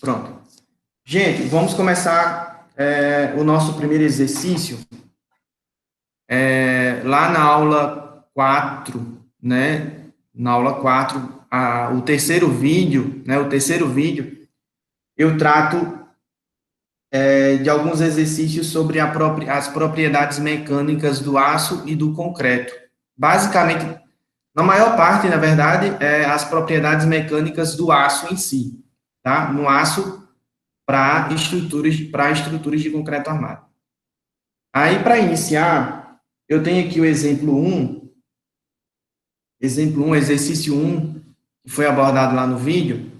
Pronto. Gente, vamos começar o nosso primeiro exercício. Lá na aula 4, né? Na aula 4, o terceiro vídeo, né? O terceiro vídeo, eu trato de alguns exercícios sobre as propriedades mecânicas do aço e do concreto. Basicamente, na maior parte, na verdade, as propriedades mecânicas do aço em si, tá? No aço para estruturas de concreto armado. Aí, para iniciar, eu tenho aqui o exemplo 1, exercício 1, que foi abordado lá no vídeo.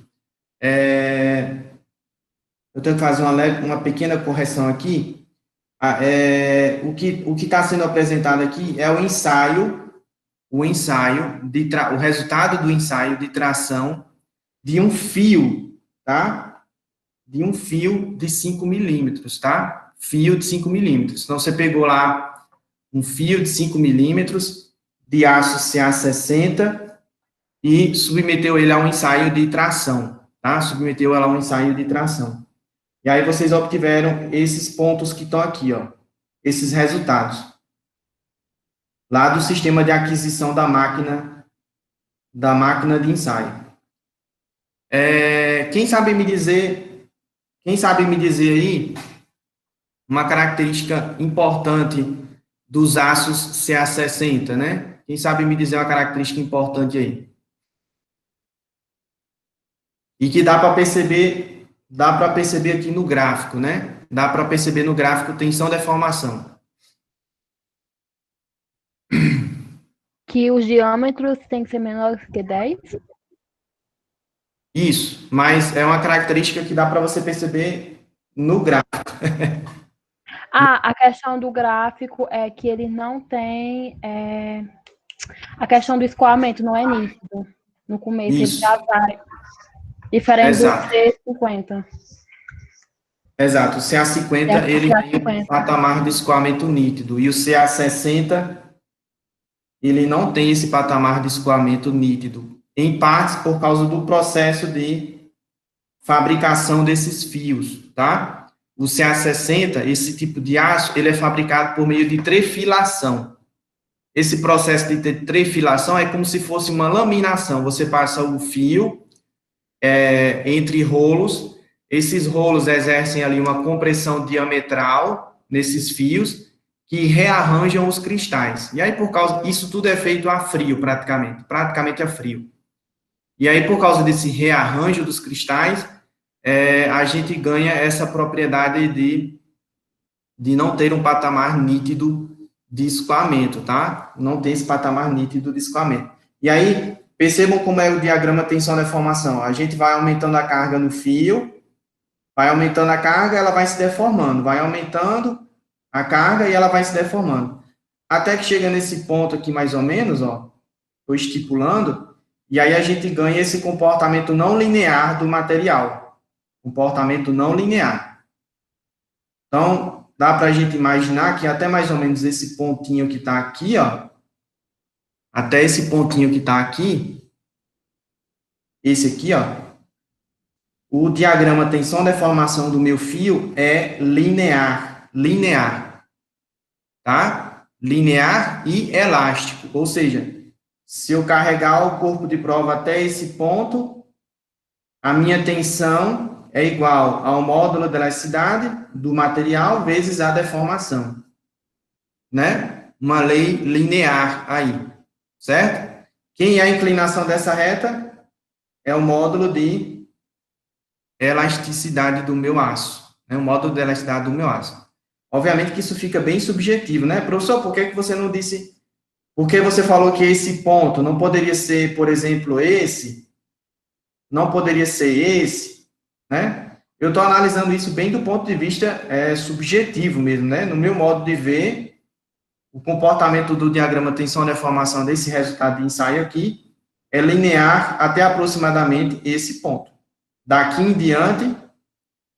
Eu tenho que fazer uma pequena correção aqui. O que está sendo apresentado aqui é o resultado do ensaio de tração de um fio, tá? De um fio de 5 milímetros, tá? Fio de 5 milímetros. Então, você pegou lá um fio de 5 milímetros de aço CA60 e submeteu ele a um ensaio de tração, tá? Submeteu ela a um ensaio de tração. E aí vocês obtiveram esses pontos que estão aqui, ó. Esses resultados. Lá do sistema de aquisição da máquina de ensaio. Quem sabe me dizer aí uma característica importante dos aços CA60, né? Quem sabe me dizer uma característica importante aí? E que dá para perceber aqui no gráfico, né? Dá para perceber no gráfico tensão-deformação. Que os diâmetros têm que ser menores que 10? Isso, mas é uma característica que dá para você perceber no gráfico. A questão do gráfico é que ele não tem... a questão do escoamento não é nítido. No começo ele já Isso, vai. Diferente do exato. C50. Exato, o CA50 ele tem um patamar de escoamento nítido e o CA60 ele não tem esse patamar de escoamento nítido, em partes por causa do processo de fabricação desses fios, tá? O CA60, esse tipo de aço, ele é fabricado por meio de trefilação. Esse processo de trefilação é como se fosse uma laminação. Você passa o fio entre rolos, esses rolos exercem ali uma compressão diametral nesses fios que rearranjam os cristais. E aí, isso tudo é feito a frio, praticamente a frio. E aí, por causa desse rearranjo dos cristais, a gente ganha essa propriedade de não ter um patamar nítido de escoamento, tá? Não tem esse patamar nítido de escoamento. E aí, percebam como é o diagrama tensão-deformação. A gente vai aumentando a carga no fio, vai aumentando a carga, ela vai se deformando, vai aumentando a carga e ela vai se deformando. Até que chega nesse ponto aqui, mais ou menos, ó, estou estipulando, e aí a gente ganha esse comportamento não linear do material. Comportamento não linear. Então, dá para a gente imaginar que até mais ou menos esse pontinho que está aqui, ó, até esse pontinho que está aqui, esse aqui, ó, o diagrama tensão-deformação do meu fio é linear, tá? Linear e elástico, ou seja, se eu carregar o corpo de prova até esse ponto, a minha tensão é igual ao módulo de elasticidade do material vezes a deformação, né? Uma lei linear aí, certo? Quem é a inclinação dessa reta? É o módulo de elasticidade do meu aço, né? O módulo de elasticidade do meu aço. Obviamente que isso fica bem subjetivo, né? Professor, por que você não disse... Por que você falou que esse ponto não poderia ser, por exemplo, esse? Não poderia ser esse, né? Eu estou analisando isso bem do ponto de vista subjetivo mesmo, né? No meu modo de ver, o comportamento do diagrama tensão-deformação desse resultado de ensaio aqui é linear até aproximadamente esse ponto. Daqui em diante,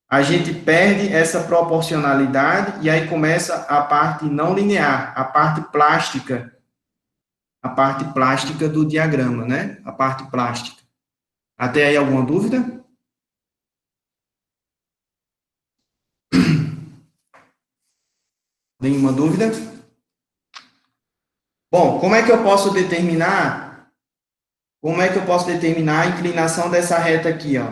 a gente perde essa proporcionalidade e aí começa a parte não linear, a parte plástica do diagrama, né? A parte plástica. Até aí alguma dúvida? Nenhuma dúvida? Bom, como é que eu posso determinar a inclinação dessa reta aqui, ó?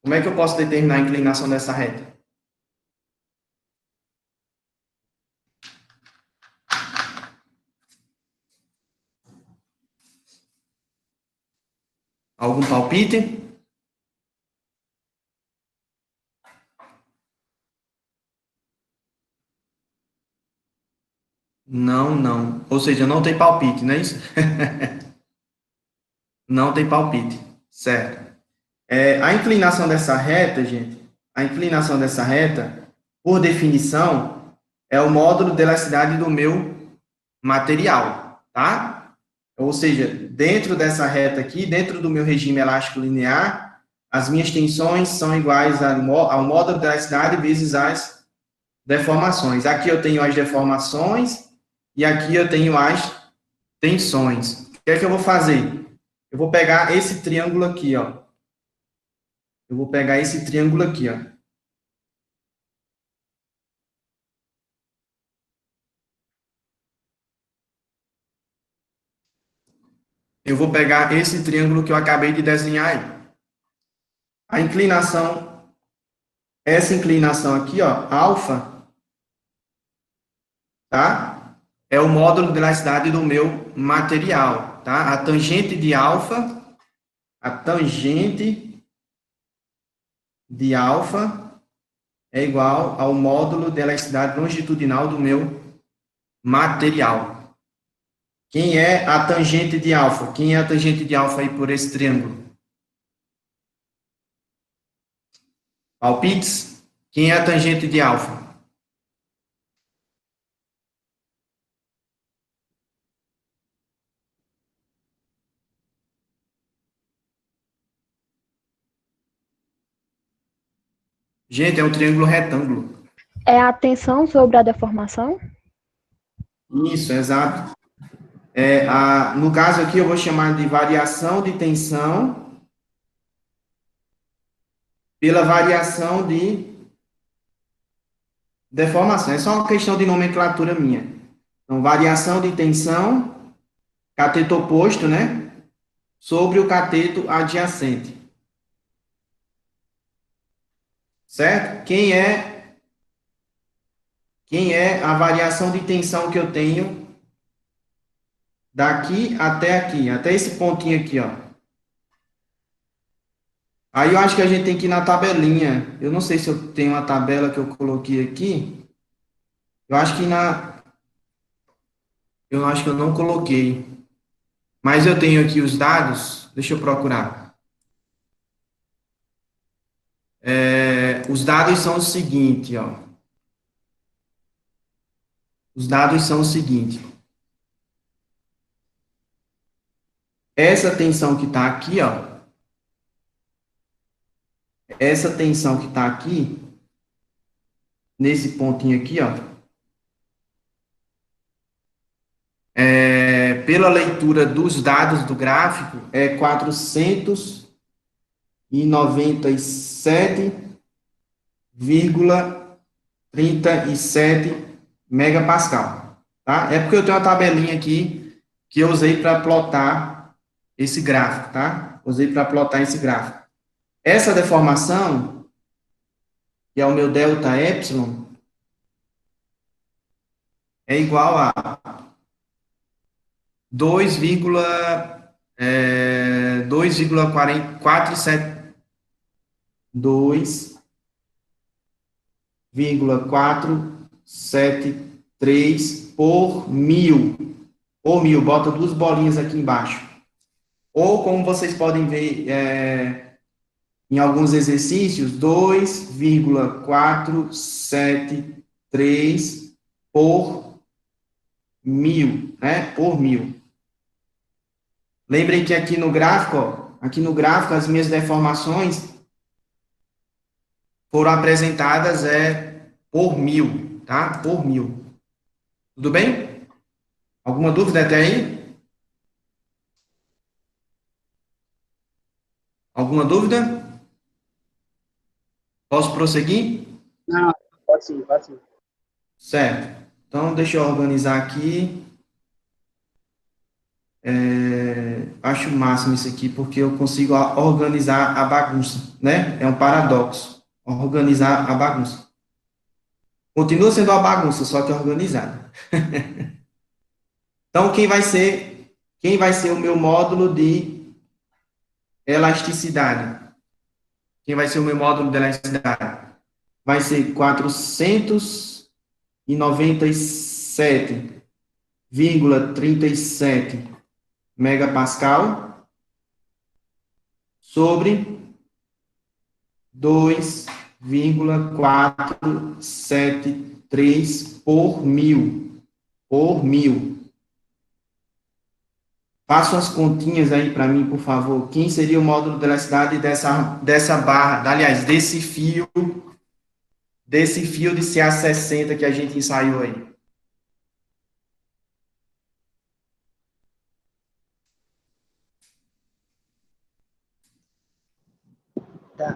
Como é que eu posso determinar a inclinação dessa reta? Algum palpite? Não, não. Ou seja, não tem palpite, não é isso? Não tem palpite, certo. A inclinação dessa reta, gente, a inclinação dessa reta, por definição, é o módulo de elasticidade do meu material, tá? Ou seja, dentro dessa reta aqui, dentro do meu regime elástico linear, as minhas tensões são iguais ao módulo de elasticidade vezes as deformações. Aqui eu tenho as deformações e aqui eu tenho as tensões. O que é que eu vou fazer? Eu vou pegar esse triângulo aqui, ó. Eu vou pegar esse triângulo aqui, ó. Eu vou pegar esse triângulo que eu acabei de desenhar aí. A inclinação, essa inclinação aqui, ó, alfa, tá? É o módulo de elasticidade do meu material, tá? A tangente de alfa é igual ao módulo de elasticidade longitudinal do meu material. Quem é a tangente de alfa? Quem é a tangente de alfa aí por esse triângulo? Palpites? Quem é a tangente de alfa? Gente, é um triângulo retângulo. É a tensão sobre a deformação? Isso, exato. No caso aqui, eu vou chamar de variação de tensão pela variação de deformação. É só uma questão de nomenclatura minha. Então, variação de tensão, cateto oposto, né? Sobre o cateto adjacente. Certo? Quem é a variação de tensão que eu tenho daqui, até esse pontinho aqui, ó. Aí eu acho que a gente tem que ir na tabelinha. Eu não sei se eu tenho uma tabela que eu coloquei aqui. Eu acho que eu acho que eu não coloquei. Mas eu tenho aqui os dados. Deixa eu procurar. Os dados são o seguinte, ó. Os dados são o seguinte. Essa tensão que está aqui, ó. Essa tensão que está aqui, nesse pontinho aqui, ó. Pela leitura dos dados do gráfico, é 497,37 megapascal, tá? É porque eu tenho uma tabelinha aqui que eu usei para plotar esse gráfico, tá? Usei para plotar esse gráfico. Essa deformação, que é o meu delta epsilon, é igual a 2,473 por mil. Por mil, bota duas bolinhas aqui embaixo. Ou, como vocês podem ver em alguns exercícios, 2,473 por mil, né? Por mil. Lembrem que aqui no gráfico, ó, as minhas deformações foram apresentadas por mil, tá? Por mil. Tudo bem? Alguma dúvida até aí? Alguma dúvida? Posso prosseguir? Não, pode sim, pode sim. Certo. Então, deixa eu organizar aqui. Acho o máximo isso aqui, porque eu consigo organizar a bagunça, né? É um paradoxo. Organizar a bagunça. Continua sendo uma bagunça, só que organizada. Então, quem vai ser o meu módulo de elasticidade? Quem vai ser o meu módulo de elasticidade? Vai ser 497,37 megapascal sobre 2,473 por mil. Por mil. Faça umas continhas aí para mim, por favor. Quem seria o módulo de elasticidade dessa barra, aliás, desse fio de CA60 que a gente ensaiou aí?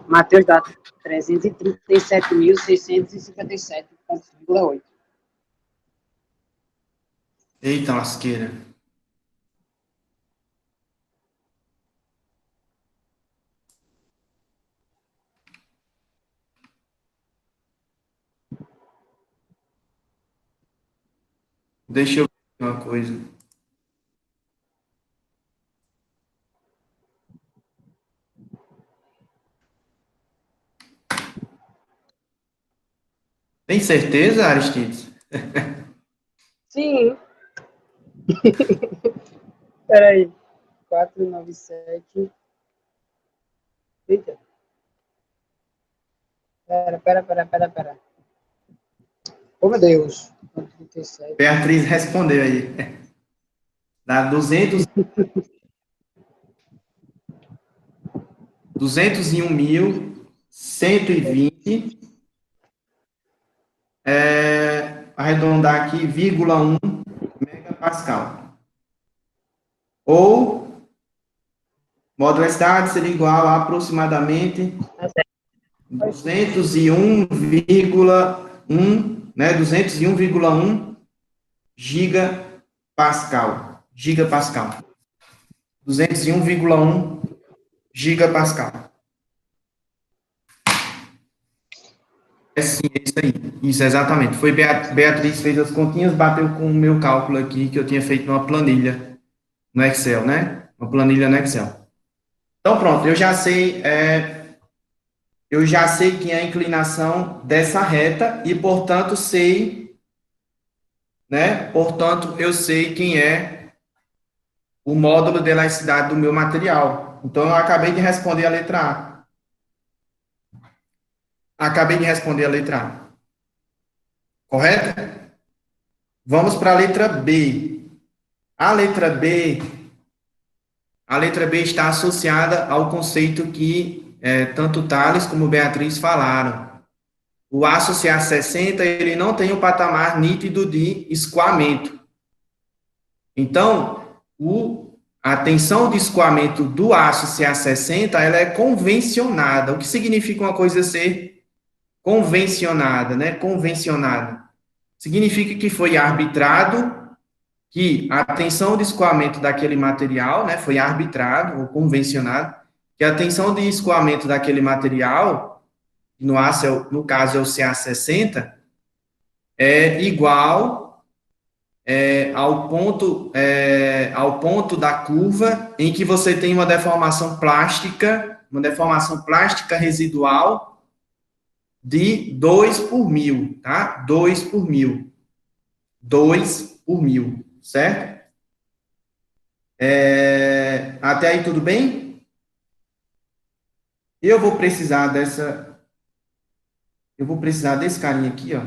Matheus dá 337.657,8. Eita, lasqueira. Deixa eu ver uma coisa. Tem certeza, Aristides? Sim. Peraí. 497. Eita. Pera. Oh, meu Deus. 37. Beatriz respondeu aí. Dá 201.120, arredondar aqui, 1 megapascal. Ou, modularidade seria igual a aproximadamente 201,1, né, 201,1 gigapascal. 201,1 gigapascal. Sim, é isso aí. Isso, exatamente. Foi Beatriz fez as continhas, bateu com o meu cálculo aqui, que eu tinha feito numa planilha no Excel, né? Uma planilha no Excel. Então, pronto, eu já sei que é a inclinação dessa reta e, portanto, eu sei quem é o módulo de elasticidade do meu material. Então, eu acabei de responder a letra A. Correto? Vamos para a letra B. A letra B está associada ao conceito que tanto Thales como Beatriz falaram. O aço CA60, ele não tem um patamar nítido de escoamento. Então, a tensão de escoamento do aço CA60, ela é convencionada. O que significa uma coisa ser convencionada, né? Convencionada. Significa que foi arbitrado que a tensão de escoamento daquele material, né, foi arbitrado ou convencionado, que a tensão de escoamento daquele material, no caso é o CA60, é igual ao ponto da curva em que você tem uma deformação plástica residual de 2 por mil, tá? 2 por mil. 2 por mil, certo? Até aí tudo bem? Eu vou precisar desse carinha aqui, ó.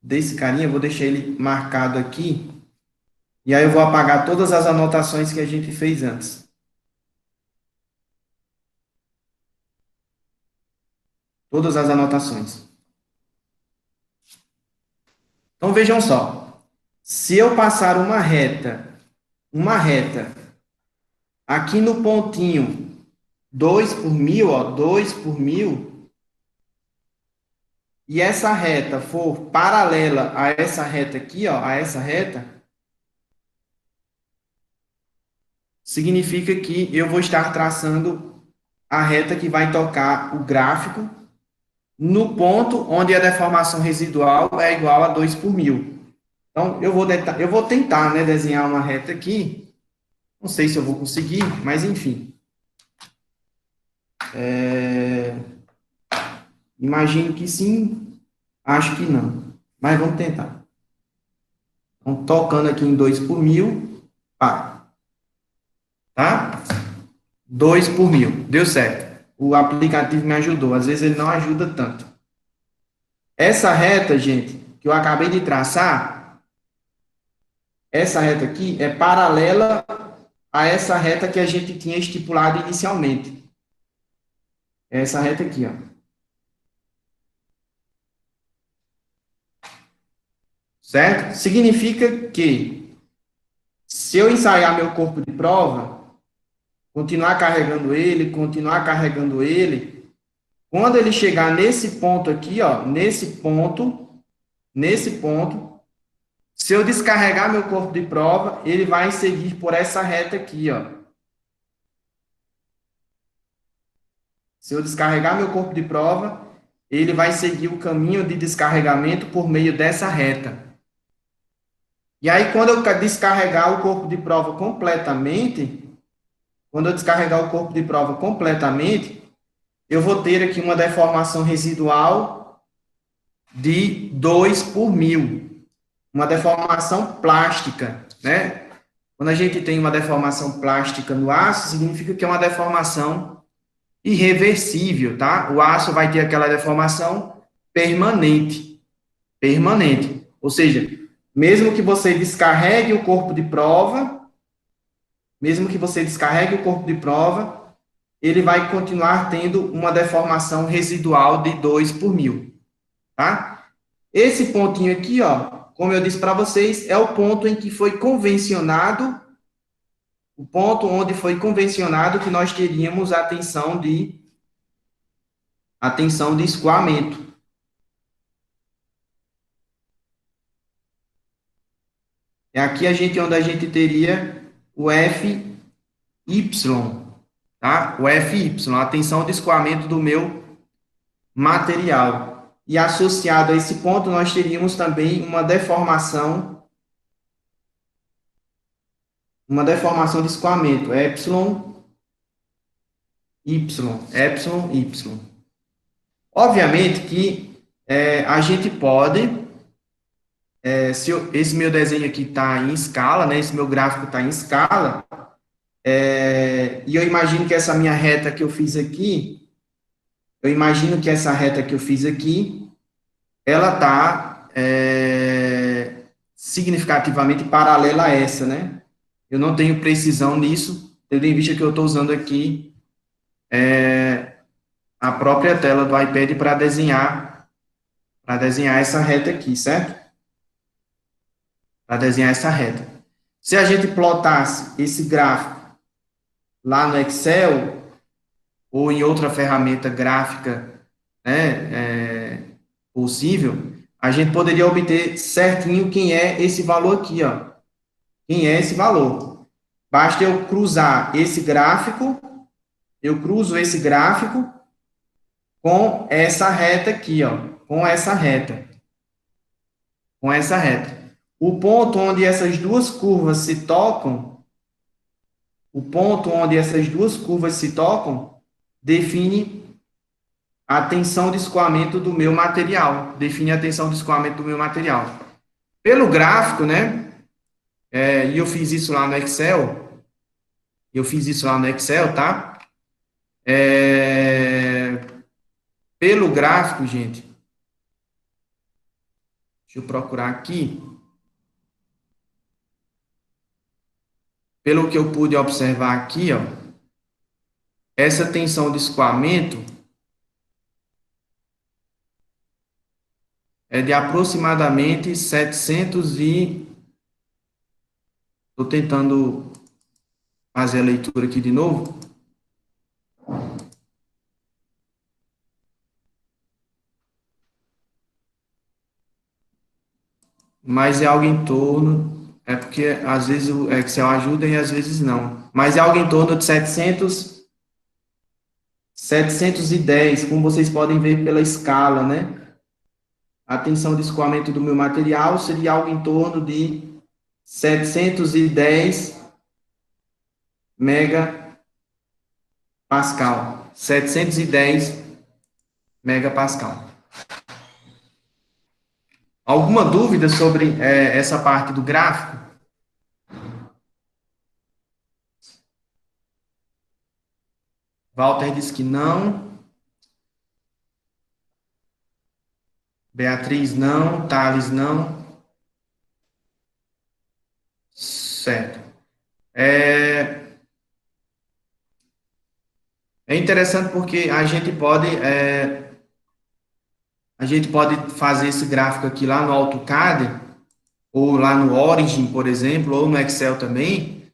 Desse carinha, eu vou deixar ele marcado aqui. E aí eu vou apagar todas as anotações que a gente fez antes. Todas as anotações. Então vejam só. Se eu passar uma reta aqui no pontinho 2 por mil, ó, 2 por mil, e essa reta for paralela a essa reta aqui, ó, a essa reta, significa que eu vou estar traçando a reta que vai tocar o gráfico no ponto onde a deformação residual é igual a 2 por mil. Então, eu vou tentar, né, desenhar uma reta aqui. Não sei se eu vou conseguir, mas enfim. Imagino que sim, acho que não. Mas vamos tentar. Então, tocando aqui em 2 por mil, pá, tá? 2 por mil, deu certo. O aplicativo me ajudou, às vezes ele não ajuda tanto. Essa reta, gente, que eu acabei de traçar, essa reta aqui é paralela a essa reta que a gente tinha estipulado inicialmente. Essa reta aqui, ó. Certo? Significa que, se eu ensaiar meu corpo de prova, continuar carregando ele, quando ele chegar nesse ponto aqui, ó, nesse ponto, se eu descarregar meu corpo de prova, ele vai seguir por essa reta aqui, ó. Se eu descarregar meu corpo de prova, ele vai seguir o caminho de descarregamento por meio dessa reta. E aí, quando eu descarregar o corpo de prova completamente, eu vou ter aqui uma deformação residual de 2 por mil. Uma deformação plástica, né? Quando a gente tem uma deformação plástica no aço, significa que é uma deformação irreversível, tá? O aço vai ter aquela deformação permanente. Permanente. Ou seja, mesmo que você descarregue o corpo de prova, ele vai continuar tendo uma deformação residual de 2 por mil, tá? Esse pontinho aqui, ó, como eu disse para vocês, é o ponto em que foi convencionado, o ponto onde foi convencionado que nós teríamos a tensão de escoamento. É aqui onde a gente teria o FY, tá? O FY, a tensão de escoamento do meu material. E associado a esse ponto, nós teríamos também uma deformação de escoamento, Y. Obviamente que a gente pode, esse meu desenho aqui está em escala, né? Esse meu gráfico está em escala, e eu imagino que essa minha reta que eu fiz aqui, ela está significativamente paralela a essa, né? Eu não tenho precisão nisso, tendo em vista que eu estou usando aqui a própria tela do iPad para desenhar essa reta aqui, certo? Para desenhar essa reta. Se a gente plotasse esse gráfico lá no Excel ou em outra ferramenta gráfica, né, possível, a gente poderia obter certinho quem é esse valor aqui, ó. Quem é esse valor? Basta eu cruzar esse gráfico, eu cruzo esse gráfico com essa reta aqui, ó, com essa reta. O ponto onde essas duas curvas se tocam, define a tensão de escoamento do meu material, Pelo gráfico, né, e eu fiz isso lá no Excel, tá? Pelo gráfico, gente, deixa eu procurar aqui. Pelo que eu pude observar aqui, ó, essa tensão de escoamento é de aproximadamente 700 e... Estou tentando fazer a leitura aqui de novo. mas é algo em torno, é porque às vezes o Excel ajuda e às vezes não, mas é algo em torno de 710, como vocês podem ver pela escala, né? A tensão de escoamento do meu material seria algo em torno de 710 megapascal. 710 megapascal. Alguma dúvida sobre essa parte do gráfico? Walter disse que não. Beatriz não. Thales não. Certo. É interessante porque a gente pode fazer esse gráfico aqui lá no AutoCAD, ou lá no Origin, por exemplo, ou no Excel também,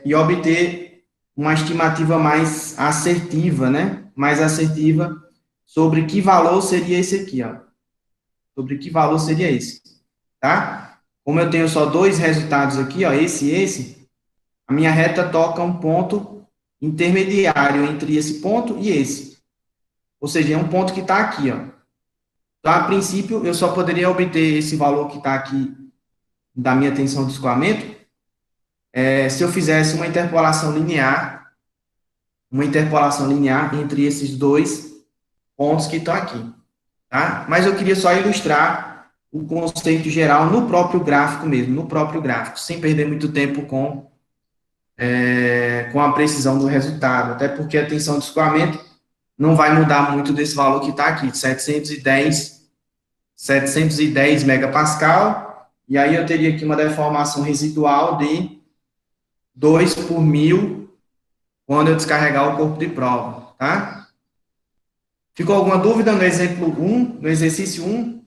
e obter uma estimativa mais assertiva, né? Mais assertiva sobre que valor seria esse aqui, ó. Sobre que valor seria esse, tá? Como eu tenho só dois resultados aqui, ó, esse e esse, a minha reta toca um ponto intermediário entre esse ponto e esse. Ou seja, é um ponto que está aqui, ó. Então, a princípio, eu só poderia obter esse valor que está aqui da minha tensão de escoamento se eu fizesse uma interpolação linear entre esses dois pontos que estão aqui, tá? Mas eu queria só ilustrar o conceito geral no próprio gráfico mesmo, no próprio gráfico, sem perder muito tempo com a precisão do resultado, até porque a tensão de escoamento não vai mudar muito desse valor que está aqui, 710 megapascal, e aí eu teria aqui uma deformação residual de 2 por 1000 quando eu descarregar o corpo de prova, tá? Ficou alguma dúvida no exemplo 1, no exercício 1?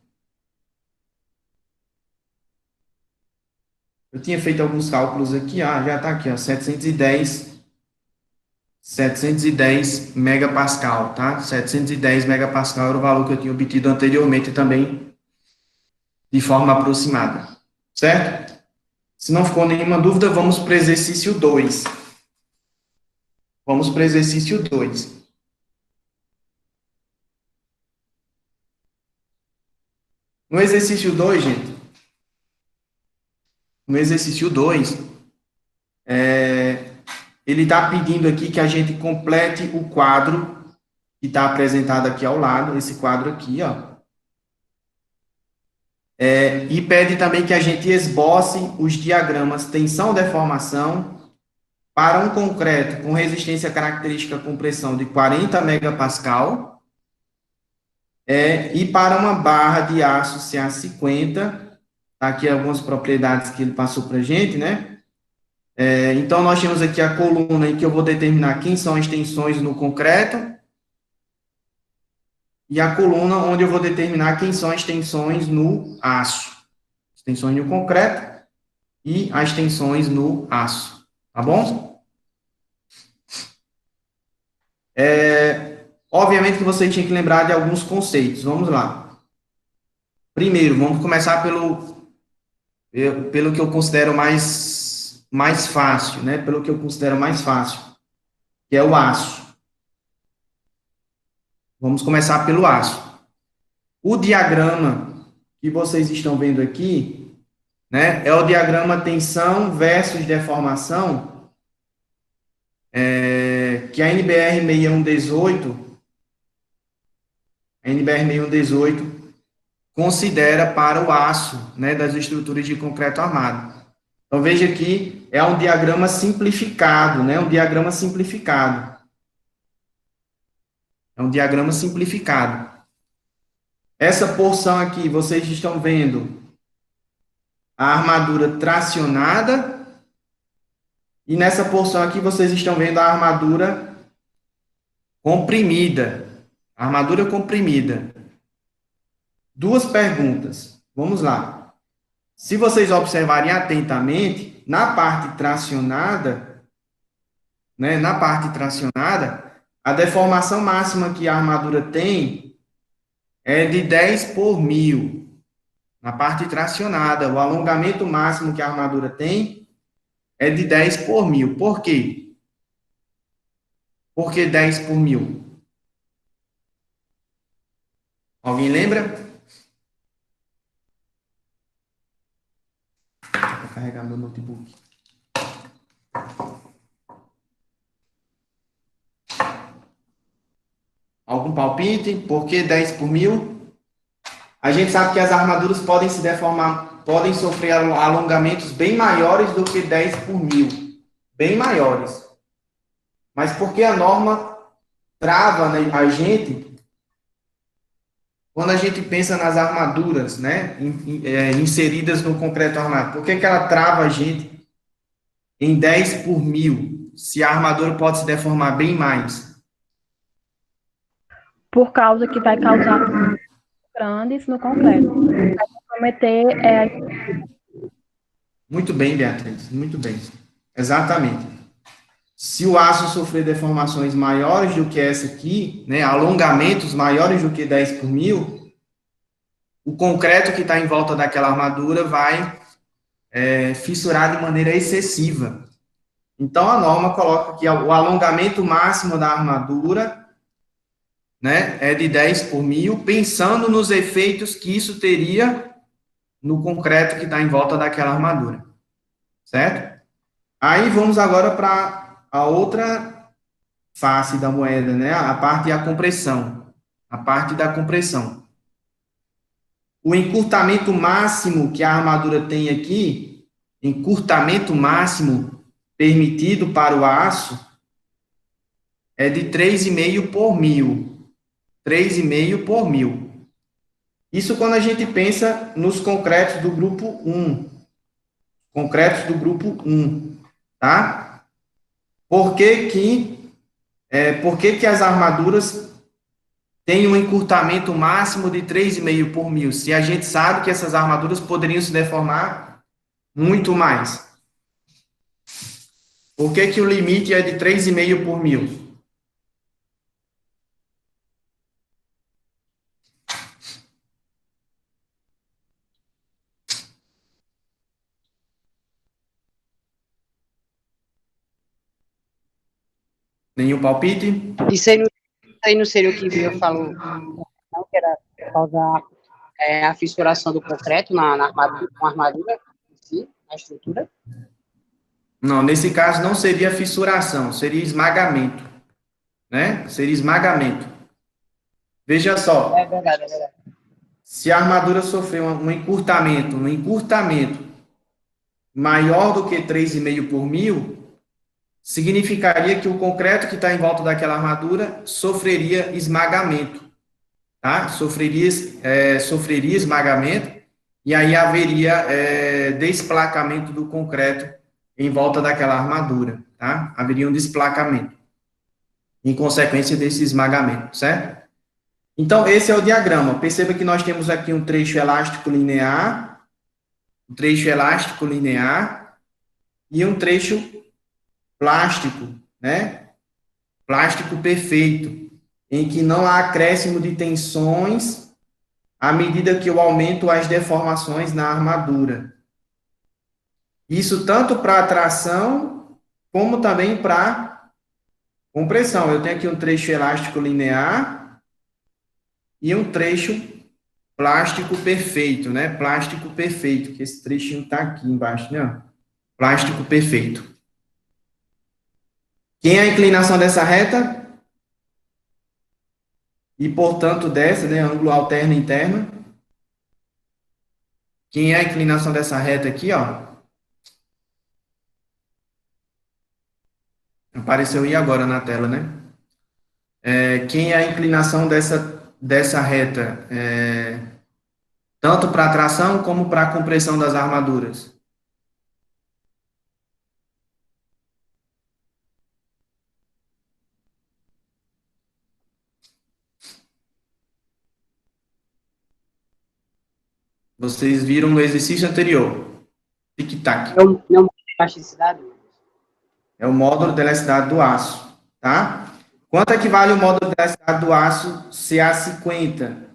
Eu tinha feito alguns cálculos aqui, já está aqui, ó, 710 megapascal, tá? 710 megapascal era o valor que eu tinha obtido anteriormente também, de forma aproximada, certo? Se não ficou nenhuma dúvida, vamos para o exercício 2. Vamos para o exercício 2. No exercício 2, gente, no exercício 2, ele está pedindo aqui que a gente complete o quadro que está apresentado aqui ao lado, esse quadro aqui, ó. E pede também que a gente esboce os diagramas tensão-deformação para um concreto com resistência característica com pressão de 40 megapascal e para uma barra de aço CA50, tá aqui algumas propriedades que ele passou para a gente, né? Então, nós temos aqui a coluna em que eu vou determinar quem são as tensões no concreto e a coluna onde eu vou determinar quem são as tensões no aço. As tensões no concreto e as tensões no aço, tá bom? Obviamente que você tinha que lembrar de alguns conceitos, vamos lá. Primeiro, vamos começar pelo que eu considero mais fácil, né? Pelo que eu considero mais fácil, que é o aço. Vamos começar pelo aço. O diagrama que vocês estão vendo aqui, né, é o diagrama tensão versus deformação, que a NBR 6118 considera para o aço, né, das estruturas de concreto armado. Então, veja aqui, é um diagrama simplificado, né, um diagrama simplificado. É um diagrama simplificado. Essa porção aqui, vocês estão vendo a armadura tracionada, e nessa porção aqui, vocês estão vendo a armadura comprimida. A armadura comprimida. Duas perguntas. Vamos lá. Se vocês observarem atentamente, na parte tracionada, né, a deformação máxima que a armadura tem é de 10 por 1000. Na parte tracionada, o alongamento máximo que a armadura tem é de 10 por mil. Por quê? Por que 10 por mil? Alguém lembra? Vou carregar meu notebook. Algum palpite? Por que 10 por mil? A gente sabe que as armaduras podem se deformar, podem sofrer alongamentos bem maiores do que 10 por mil. Bem maiores. Mas por que a norma trava, né, a gente quando a gente pensa nas armaduras, né, inseridas no concreto armado? Por que ela trava a gente em 10 por mil, se a armadura pode se deformar bem mais? Por causa que vai causar grandes no concreto. Vai comprometer Muito bem, Beatriz, muito bem. Exatamente. Se o aço sofrer deformações maiores do que essa aqui, né, alongamentos maiores do que 10 por mil, o concreto que está em volta daquela armadura vai fissurar de maneira excessiva. Então, a norma coloca que o alongamento máximo da armadura, né, é de 10 por mil, pensando nos efeitos que isso teria no concreto que está em volta daquela armadura. Certo? Aí vamos agora para a outra face da moeda, né? A parte da compressão. A parte da compressão. O encurtamento máximo que a armadura tem aqui, encurtamento máximo permitido para o aço, é de 3,5 por mil. 3,5 por mil. Isso quando a gente pensa nos concretos do grupo 1. Concretos do grupo 1, tá? Por que que as armaduras têm um encurtamento máximo de 3,5 por mil? Se a gente sabe que essas armaduras poderiam se deformar muito mais. Por que o limite é de 3,5 por mil? Nenhum palpite? Isso aí não seria o que eu falo, não, que era causar a fissuração do concreto na armadura, sim, na estrutura? Não, nesse caso não seria fissuração, seria esmagamento, né? Seria esmagamento. Veja só. É verdade, é verdade. Se a armadura sofrer um encurtamento maior do que 3,5 por mil, significaria que o concreto que está em volta daquela armadura sofreria esmagamento, tá? Sofreria esmagamento, e aí haveria desplacamento do concreto em volta daquela armadura, tá? Haveria um desplacamento, em consequência desse esmagamento, certo? Então, esse é o diagrama. Perceba que nós temos aqui um trecho elástico linear, e um trecho plástico, né? Plástico perfeito, em que não há acréscimo de tensões à medida que eu aumento as deformações na armadura. Isso tanto para tração, como também para compressão. Eu tenho aqui um trecho elástico linear e um trecho plástico perfeito, né? Plástico perfeito, que esse trechinho está aqui embaixo, né? Plástico perfeito. Quem é a inclinação dessa reta? E, portanto, dessa, né? Ângulo alterno interno. Quem é a inclinação dessa reta aqui, ó? Apareceu aí agora na tela, né? Quem é a inclinação dessa reta? Tanto para a tração como para a compressão das armaduras. Vocês viram no exercício anterior. Tic-tac. Não elasticidade? É o módulo de elasticidade do aço, tá? Quanto equivale o módulo de elasticidade do aço CA50?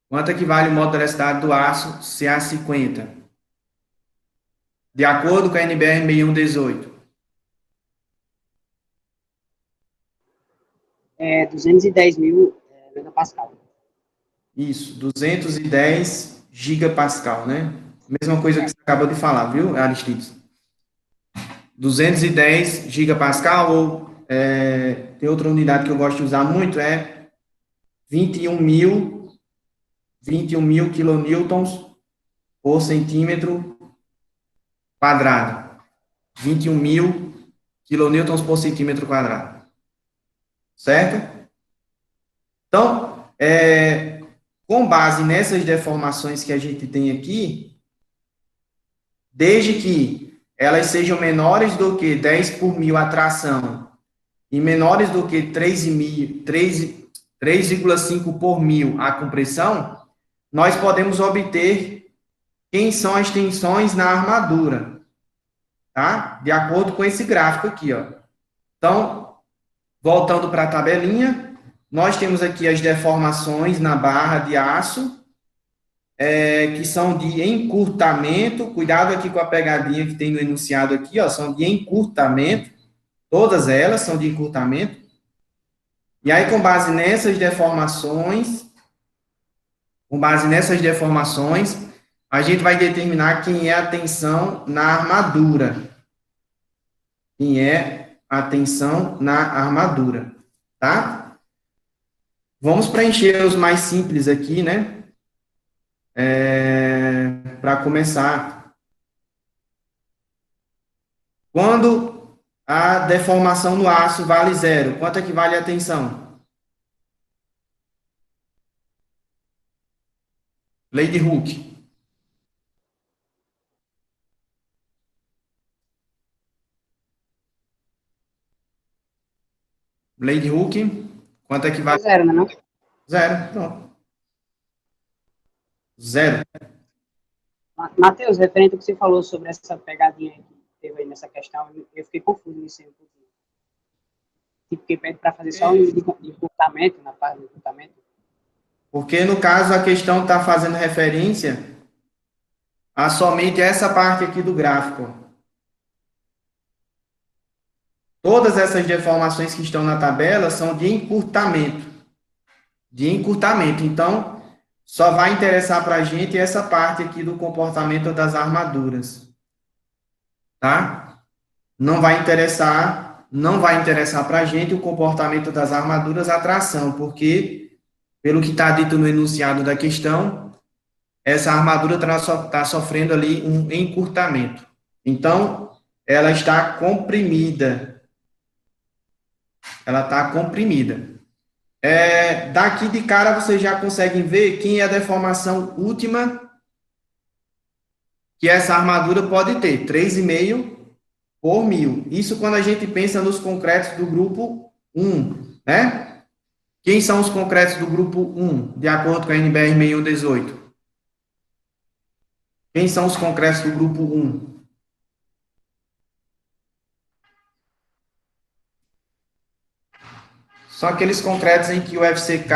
Quanto equivale o modo de elasticidade do aço CA50? De acordo com a NBR 6118. 210 mil megapascal. Isso, 210 gigapascal, né? Mesma coisa que você acabou de falar, viu, Aristides? 210 gigapascal, ou tem outra unidade que eu gosto de usar muito, é 21 mil kilonewtons por centímetro quadrado. 21 mil kilonewtons por centímetro quadrado. Certo? Então, com base nessas deformações que a gente tem aqui, desde que elas sejam menores do que 10 por mil a tração e menores do que 3,5 por mil a compressão, nós podemos obter quem são as tensões na armadura, tá? De acordo com esse gráfico aqui, ó. Então, voltando para a tabelinha, nós temos aqui as deformações na barra de aço, que são de encurtamento. Cuidado aqui com a pegadinha que tem no enunciado aqui, ó, são de encurtamento. Todas elas são de encurtamento. E aí, com base nessas deformações, a gente vai determinar quem é a tensão na armadura. Quem é a tensão na armadura, tá? Vamos preencher os mais simples aqui, né? Para começar. Quando a deformação no aço vale 0, quanto equivale a tensão? Lei de Hooke. Lei de Hooke, quanto equivale? 0, né? Não? 0, pronto. 0. Matheus, referente ao que você falou sobre essa pegadinha que teve aí nessa questão, eu fiquei confuso nisso aí. Porque pede para fazer só um encurtamento, na parte do encurtamento. Porque, no caso, a questão está fazendo referência a somente essa parte aqui do gráfico. Todas essas deformações que estão na tabela são de encurtamento. De encurtamento. Então, só vai interessar para a gente essa parte aqui do comportamento das armaduras. Tá? Não vai interessar para a gente o comportamento das armaduras, a tração, porque, pelo que está dito no enunciado da questão, essa armadura está sofrendo ali um encurtamento. Então, ela está comprimida. Ela está comprimida. Daqui de cara, vocês já conseguem ver quem é a deformação última que essa armadura pode ter. 3,5 por mil. Isso quando a gente pensa nos concretos do grupo 1, né? Quem são os concretos do grupo 1, de acordo com a NBR 6118? Quem são os concretos do grupo 1? São aqueles concretos em que o FCK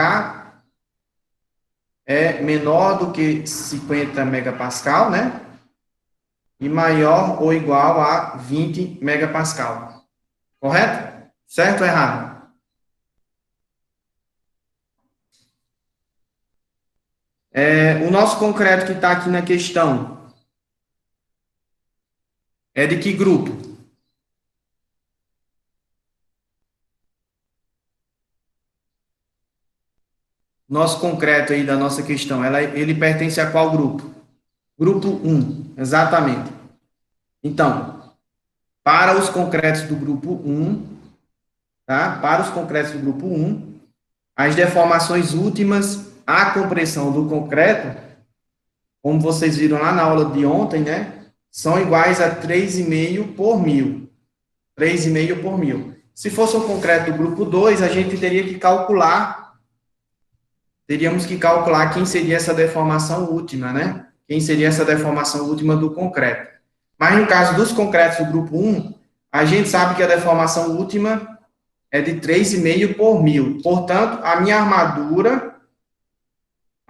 é menor do que 50 megapascal, né? E maior ou igual a 20 megapascal. Correto? Certo ou errado? O nosso concreto que está aqui na questão é de que grupo? Nosso concreto aí da nossa questão, ele pertence a qual grupo? Grupo 1, exatamente. Então, para os concretos do grupo 1, tá? Para os concretos do grupo 1, as deformações últimas à compressão do concreto, como vocês viram lá na aula de ontem, né? São iguais a 3,5 por mil. 3,5 por mil. Se fosse um concreto do grupo 2, a gente teria que calcular, teríamos que calcular quem seria essa deformação última, né? Quem seria essa deformação última do concreto. Mas no caso dos concretos do grupo 1, a gente sabe que a deformação última é de 3,5 por mil. Portanto, a minha armadura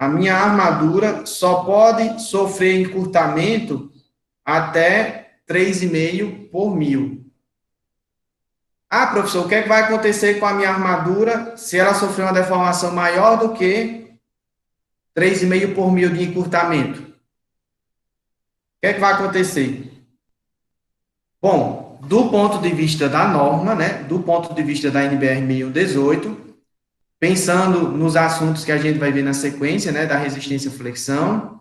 A minha armadura só pode sofrer encurtamento até 3,5 por 1000. Ah, professor, o que é que vai acontecer com a minha armadura se ela sofrer uma deformação maior do que 3,5 por 1000 de encurtamento? O que é que vai acontecer? Bom, do ponto de vista da norma, né, do ponto de vista da NBR 1118, pensando nos assuntos que a gente vai ver na sequência, né, da resistência à flexão,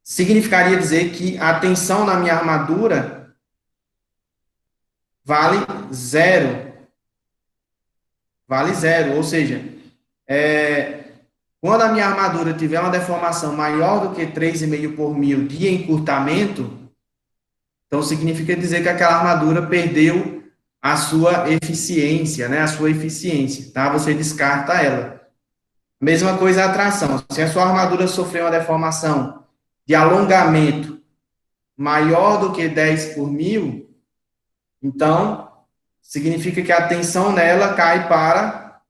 significaria dizer que a tensão na minha armadura vale zero. Vale zero, ou seja, quando a minha armadura tiver uma deformação maior do que 3,5 por 1000 de encurtamento, então significa dizer que aquela armadura perdeu a sua eficiência, né? A sua eficiência, tá? Você descarta ela. Mesma coisa a tração. Se a sua armadura sofrer uma deformação de alongamento maior do que 10 por 1000, então significa que a tensão nela cai para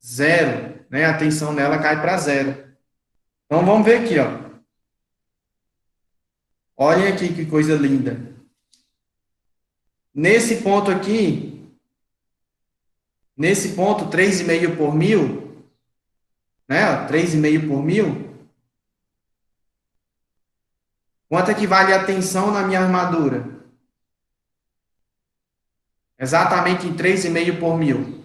zero, né? A tensão nela cai para zero. Então vamos ver aqui, ó. Olhem aqui que coisa linda. Nesse ponto aqui, nesse ponto, 3,5 por 1000, né? 3,5 por 1000. Quanto equivale a tensão na minha armadura? Exatamente em 3,5 por 1000.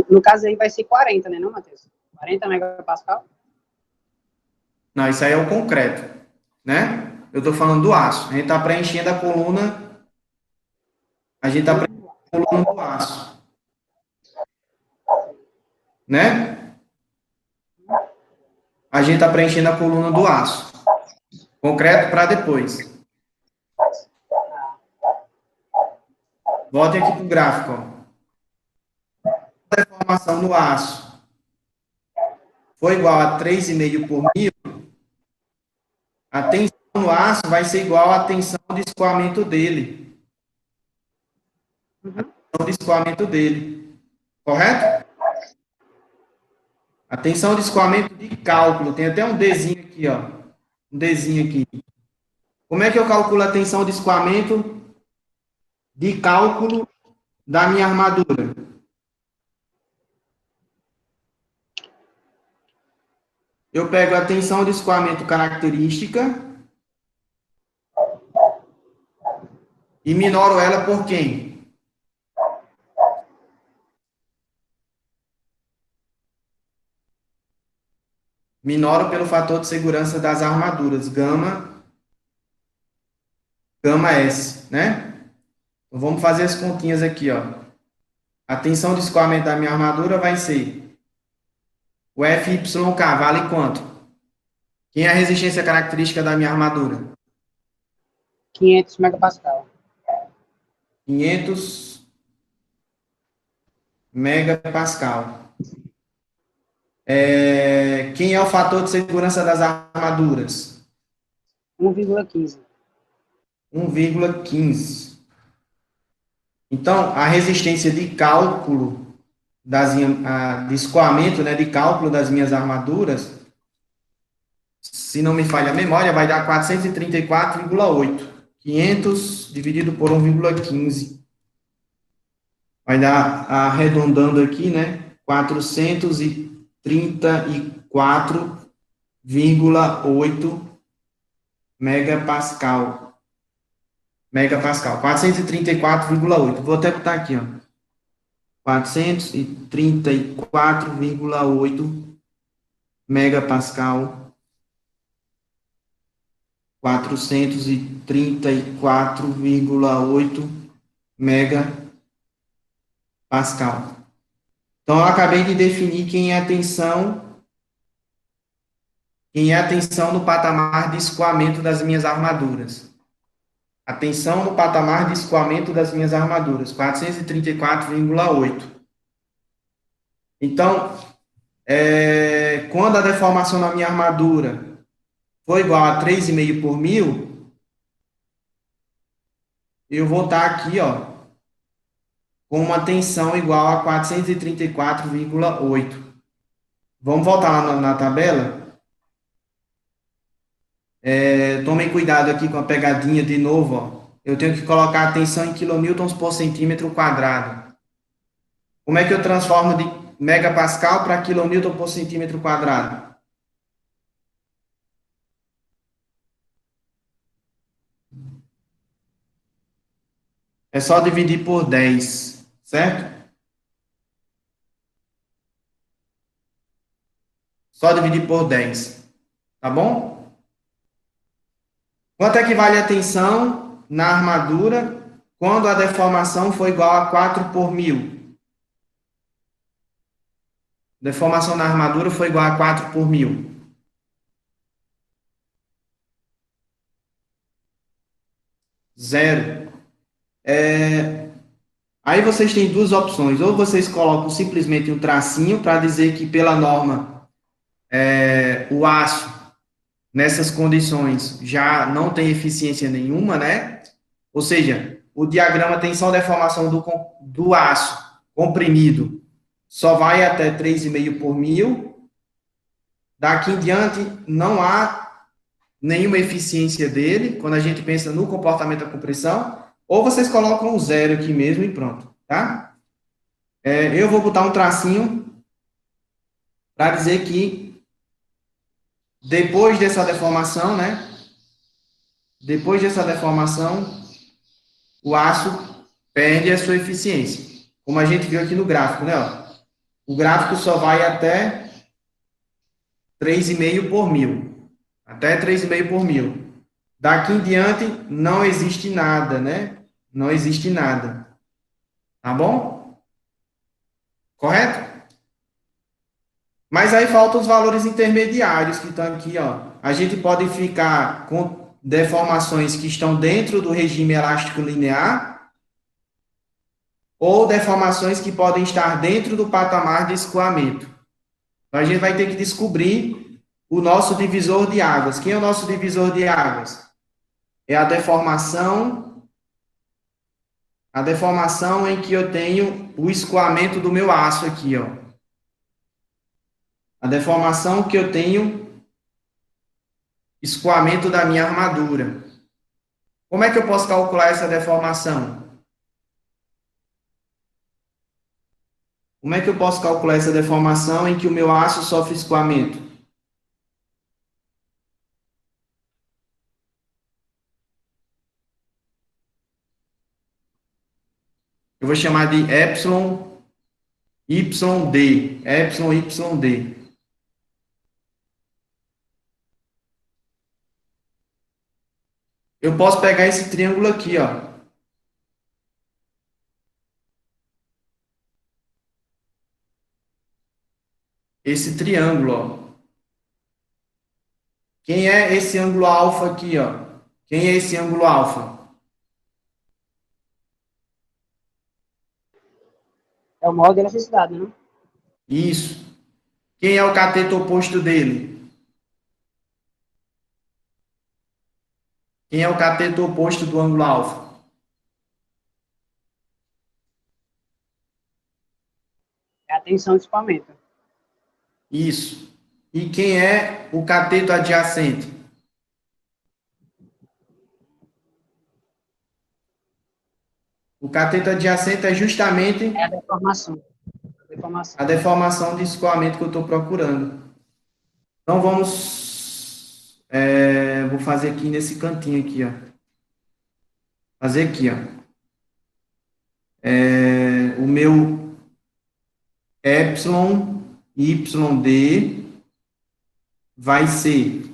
No caso aí vai ser 40, né, não, Matheus? 40 megapascal? Não, isso aí é o concreto, né? Eu estou falando do aço. A gente está preenchendo a coluna. A gente está preenchendo a coluna do aço. Né? A gente está preenchendo a coluna do aço. Concreto para depois. Voltem aqui para o gráfico. Ó. A deformação no aço foi igual a 3,5 por 1000. A tensão no aço vai ser igual à tensão de escoamento dele. A tensão de escoamento dele. Correto? A tensão de escoamento de cálculo. Tem até um Dzinho aqui, ó. Um Dzinho aqui. Como é que eu calculo a tensão de escoamento de cálculo da minha armadura? Eu pego a tensão de escoamento característica e minoro ela por quem? Minoro pelo fator de segurança das armaduras, gama S, né? Então, vamos fazer as continhas aqui, ó. A tensão de escoamento da minha armadura vai ser o FYK, vale quanto? Quem é a resistência característica da minha armadura? 500 megapascal. 500 megapascal. Quem é o fator de segurança das armaduras? 1,15. 1,15. Então, a resistência de cálculo de escoamento, né, de cálculo das minhas armaduras, se não me falha a memória, vai dar 434,8. 500 dividido por 1,15. Vai dar, arredondando aqui, né, 434,8 megapascal. 434,8. Vou até botar aqui, ó. 434,8 megapascal. 434,8 megapascal. Então, eu acabei de definir quem é a tensão no patamar de escoamento das minhas armaduras. A tensão no patamar de escoamento das minhas armaduras, 434,8. Então, quando a deformação na minha armadura for igual a 3,5 por 1000, eu vou estar aqui, ó, com uma tensão igual a 434,8. Vamos voltar lá na tabela? Tomem cuidado aqui com a pegadinha de novo, ó. Eu tenho que colocar a tensão em quilonewtons por centímetro quadrado. Como é que eu transformo de megapascal para quilonewton por centímetro quadrado? É só dividir por 10, certo? Só dividir por 10, tá bom? Quanto é que vale a tensão na armadura quando a deformação for igual a 4 por 1000? Deformação na armadura foi igual a 4 por 1000. Zero. Aí vocês têm duas opções. Ou vocês colocam simplesmente um tracinho para dizer que, pela norma, o aço, nessas condições, já não tem eficiência nenhuma, né? Ou seja, o diagrama tensão-deformação do aço comprimido só vai até 3,5 por 1000. Daqui em diante, não há nenhuma eficiência dele, quando a gente pensa no comportamento da compressão, ou vocês colocam um zero aqui mesmo e pronto, tá? Eu vou botar um tracinho para dizer que depois dessa deformação, né? Depois dessa deformação, o aço perde a sua eficiência. Como a gente viu aqui no gráfico, né? Ó, o gráfico só vai até 3,5 por 1000. Até 3,5 por 1000. Daqui em diante, não existe nada, né? Não existe nada. Tá bom? Correto? Mas aí faltam os valores intermediários que estão aqui, ó. A gente pode ficar com deformações que estão dentro do regime elástico linear ou deformações que podem estar dentro do patamar de escoamento. Então, a gente vai ter que descobrir o nosso divisor de águas. Quem é o nosso divisor de águas? É a deformação em que eu tenho o escoamento do meu aço aqui, ó. A deformação que eu tenho escoamento da minha armadura. Como é que eu posso calcular essa deformação? Como é que eu posso calcular essa deformação em que o meu aço sofre escoamento? Eu vou chamar de epsilon YD. Epsilon YD. Eu posso pegar esse triângulo aqui, ó. Esse triângulo, ó. Quem é esse ângulo alfa aqui, ó? Quem é esse ângulo alfa? É o modo de elasticidade, né? Isso. Quem é o cateto oposto dele? Quem é o cateto oposto do ângulo alfa? É a tensão de escoamento. Isso. E quem é o cateto adjacente? O cateto adjacente é justamente É a deformação. a deformação de escoamento que eu estou procurando. Então, vou fazer aqui nesse cantinho aqui, ó. Fazer aqui, ó. O meu epsilon YD vai ser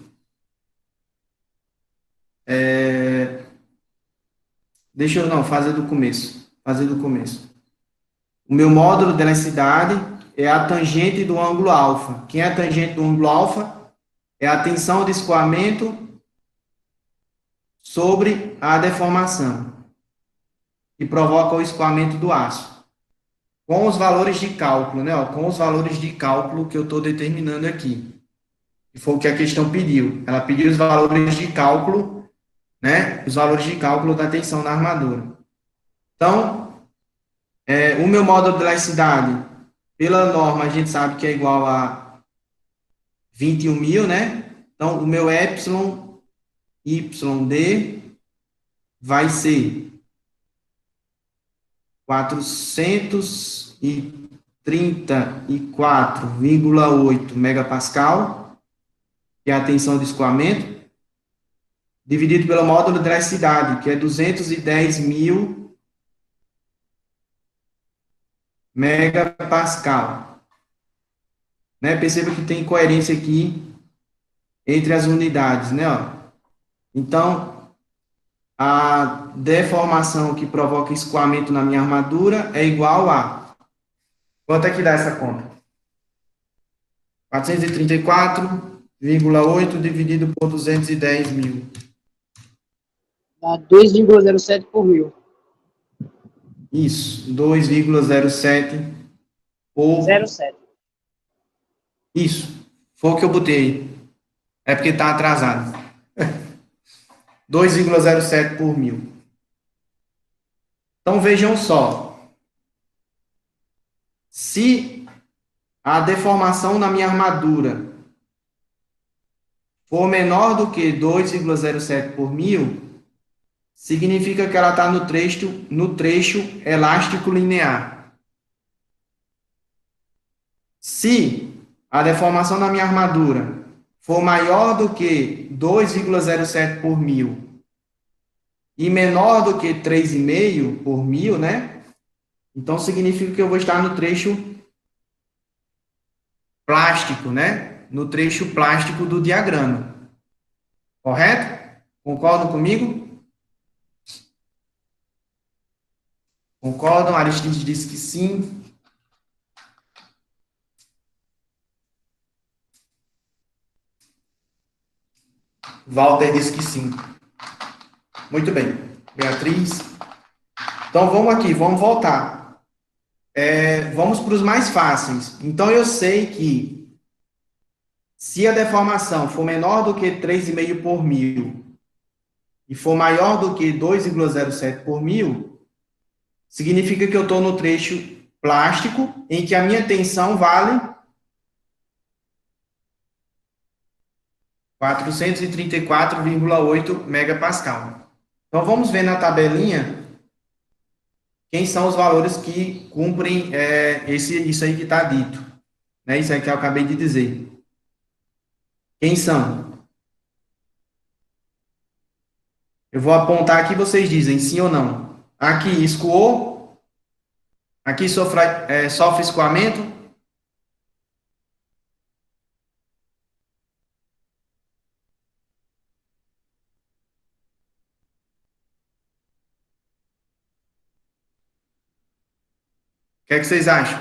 deixa eu não fazer do começo. Fazer do começo. O meu módulo de elasticidade é a tangente do ângulo alfa. Quem é a tangente do ângulo alfa? É a tensão de escoamento sobre a deformação, que provoca o escoamento do aço. com os valores de cálculo, né? Ó, com os valores de cálculo que eu estou determinando aqui. Que foi o que a questão pediu. Ela pediu os valores de cálculo, né? Os valores de cálculo da tensão na armadura. Então, o meu módulo de elasticidade, pela norma, a gente sabe que é igual a 21.000, né? Então, o meu YD vai ser 434,8 megapascal, que é a tensão de escoamento, dividido pelo módulo de elasticidade, que é 210.000 megapascal. Né? Perceba que tem coerência aqui entre as unidades, né? Ó. Então, a deformação que provoca escoamento na minha armadura é igual a... Quanto é que dá essa conta? 434,8 dividido por 210.000. Dá 2,07 por mil. Isso, 2,07 por... 0,7. Isso, foi o que eu botei. É porque está atrasado. 2,07 por mil. Então, vejam só. Se a deformação na minha armadura for menor do que 2,07 por mil, significa que ela está no trecho elástico linear. Se a deformação na minha armadura for maior do que 2,07 por mil e menor do que 3,5 por mil, né? Então, significa que eu vou estar no trecho plástico, né? No trecho plástico do diagrama. Correto? Concordam comigo? Concordam? Aristides disse que sim. Walter disse que sim. Muito bem. Beatriz. Então, vamos aqui, vamos voltar. Vamos para os mais fáceis. Então, eu sei que se a deformação for menor do que 3,5 por mil e for maior do que 2,07 por mil, significa que eu estou no trecho plástico em que a minha tensão vale 434,8 megapascal. Então, vamos ver na tabelinha quem são os valores que cumprem isso aí que está dito. Né? Isso aí que eu acabei de dizer. Quem são? Eu vou apontar aqui, vocês dizem sim ou não. Aqui escoou. Aqui sofre escoamento. O que é que vocês acham?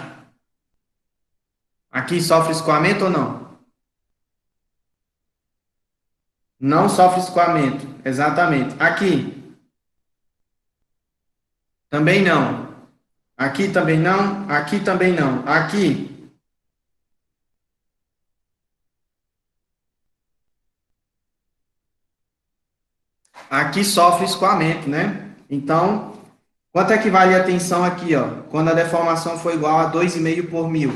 Aqui sofre escoamento ou não? Não sofre escoamento, exatamente. Aqui. Também não. Aqui também não. Aqui também não. Aqui. Aqui sofre escoamento, né? Então, quanto é que vale a tensão aqui, ó? Quando a deformação for igual a 2,5 por mil.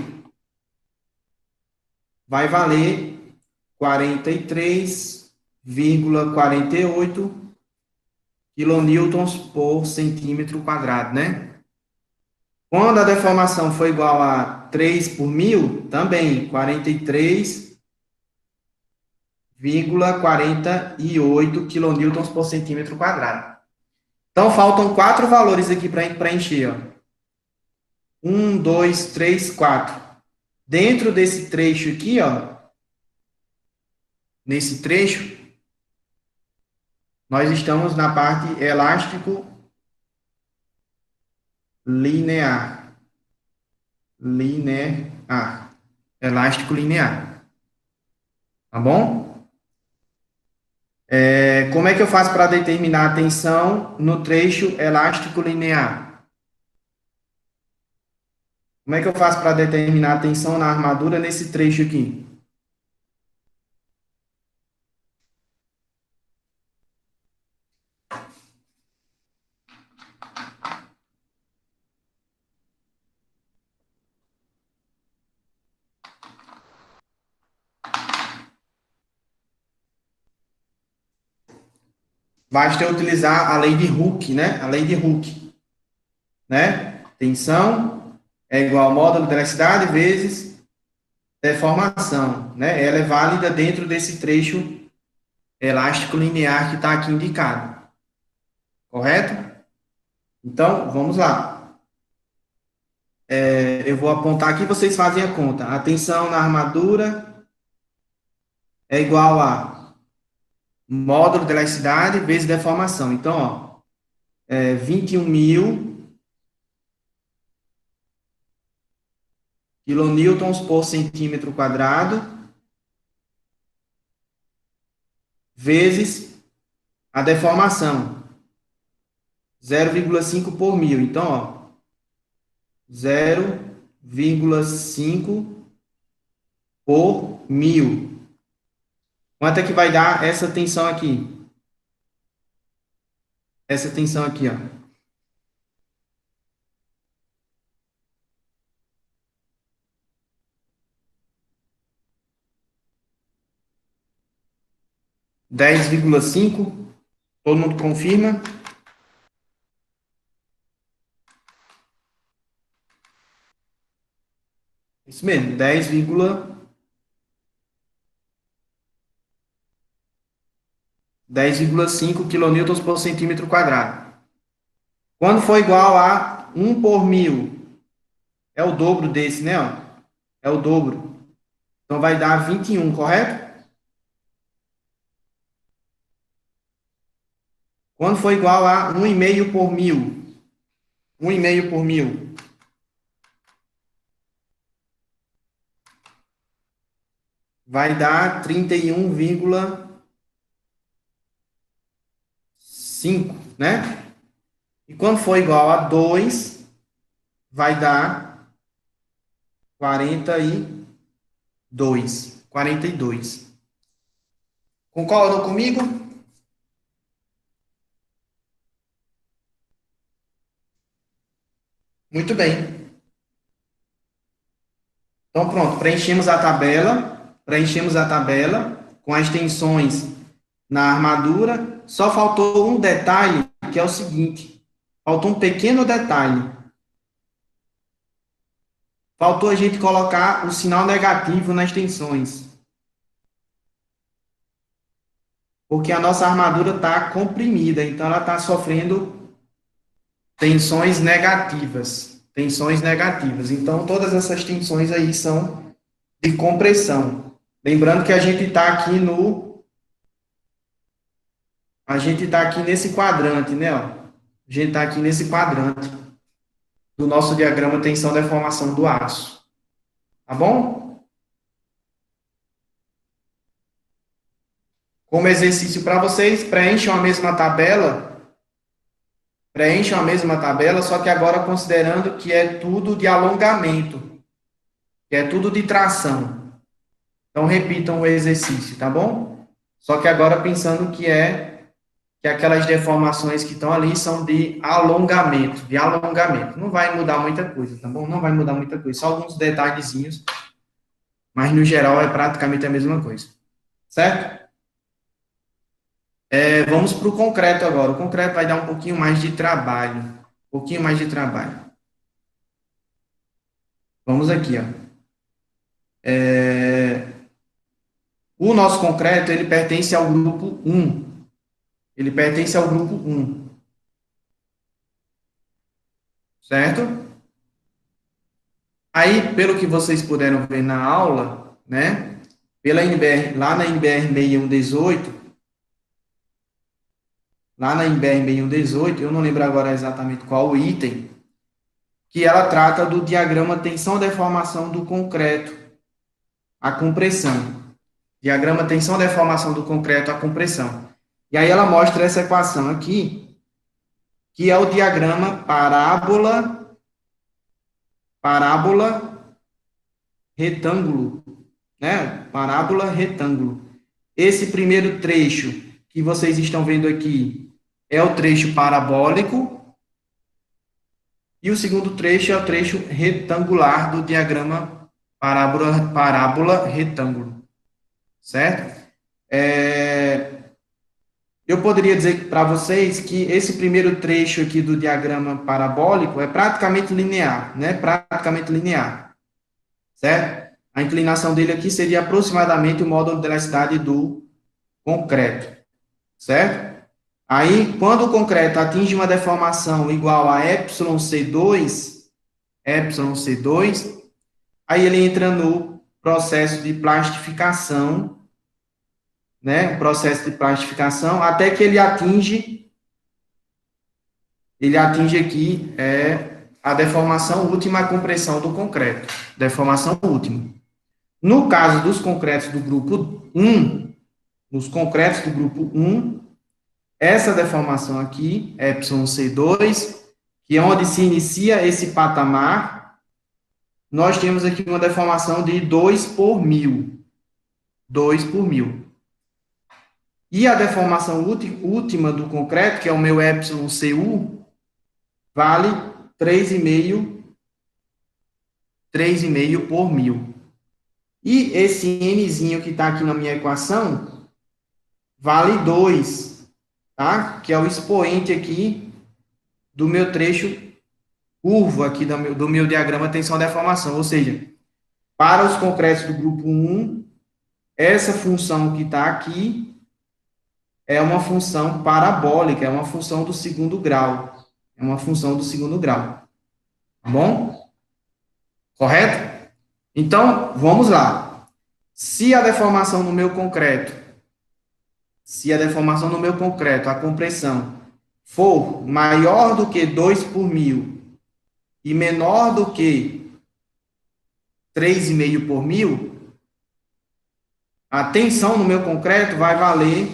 Vai valer 43,48 kilonewtons por centímetro quadrado, né? Quando a deformação for igual a 3 por mil, também 43,48 kilonewtons por centímetro quadrado. Então, faltam 4 valores aqui para a gente preencher, ó. 1, 2, 3, 4. Dentro desse trecho aqui, ó, nesse trecho, nós estamos na parte elástico linear. Elástico linear. Tá bom? Como é que eu faço para determinar a tensão no trecho elástico linear? Como é que eu faço para determinar a tensão na armadura nesse trecho aqui? Basta eu utilizar a lei de Hooke, né? A lei de Hooke, né? Tensão é igual ao módulo de elasticidade vezes deformação, né? Ela é válida dentro desse trecho elástico linear que está aqui indicado. Correto? Então, vamos lá. Eu vou apontar aqui, vocês fazem a conta. A tensão na armadura é igual a módulo de elasticidade vezes deformação. Então, ó, 21.000 kilonewtons por centímetro quadrado vezes a deformação, 0,5 por mil. Então, ó, 0,5 por mil. Quanto é que vai dar essa tensão aqui? Essa tensão aqui, ó. Dez vírgula cinco. Todo mundo confirma? Isso mesmo, 10,5 quilonewtons por centímetro quadrado. Quando for igual a 1 por mil, é o dobro desse, né? Ó? É o dobro. Então, vai dar 21, correto? Quando for igual a 1,5 por mil, 1,5 por mil, vai dar 31,5, né? E quando for igual a 2, vai dar 42. 42. Concordam comigo? Muito bem. Então, pronto, preenchemos a tabela com as tensões na armadura. Só faltou um detalhe, que é o seguinte, faltou um pequeno detalhe. Faltou a gente colocar o sinal negativo nas tensões. Porque a nossa armadura está comprimida, então ela está sofrendo tensões negativas. Tensões negativas. Então, todas essas tensões aí são de compressão. Lembrando que a gente está aqui nesse quadrante, né? Ó? A gente está aqui nesse quadrante do nosso diagrama tensão-deformação do aço. Tá bom? Como exercício para vocês, preencham a mesma tabela, só que agora considerando que é tudo de alongamento, que é tudo de tração. Então, repitam o exercício, tá bom? Só que agora pensando que aquelas deformações que estão ali são de alongamento. Não vai mudar muita coisa, tá bom? Não vai mudar muita coisa, só alguns detalhezinhos, mas no geral é praticamente a mesma coisa. Certo? Vamos para o concreto agora. O concreto vai dar um pouquinho mais de trabalho. Vamos aqui, ó. O nosso concreto, ele pertence ao grupo 1. Certo? Aí, pelo que vocês puderam ver na aula, né? Lá na NBR 6118, eu não lembro agora exatamente qual o item, que ela trata do diagrama tensão-deformação do concreto, a compressão. Diagrama tensão-deformação do concreto, a compressão. E aí ela mostra essa equação aqui, que é o diagrama parábola parábola, retângulo, né? Parábola, retângulo. Esse primeiro trecho que vocês estão vendo aqui é o trecho parabólico, e o segundo trecho é o trecho retangular do diagrama parábola retângulo, certo? Eu poderia dizer para vocês que esse primeiro trecho aqui do diagrama parabólico é praticamente linear, né? Praticamente linear, certo? A inclinação dele aqui seria aproximadamente o módulo de elasticidade do concreto, certo? Aí, quando o concreto atinge uma deformação igual a εc2, aí ele entra no processo de plastificação, né? O processo de plastificação, até que ele atinge aqui a deformação última, a compressão do concreto. Deformação última. No caso dos concretos do grupo 1, nos concretos do grupo 1, essa deformação aqui, εc2, que é onde se inicia esse patamar, nós temos aqui uma deformação de 2 por 1000. 2 por 1000. E a deformação última do concreto, que é o meu εcu, vale 3,5 por 1000. E esse nzinho que está aqui na minha equação, vale 2, tá? Que é o expoente aqui do meu trecho curvo aqui do meu diagrama tensão-deformação. Ou seja, para os concretos do grupo 1, essa função que está aqui é uma função parabólica, é uma função do segundo grau. É uma função do segundo grau. Tá bom? Correto? Então, vamos lá. Se a deformação no meu concreto, a compressão, for maior do que 2 por 1000 e menor do que 3,5 por 1000, a tensão no meu concreto vai valer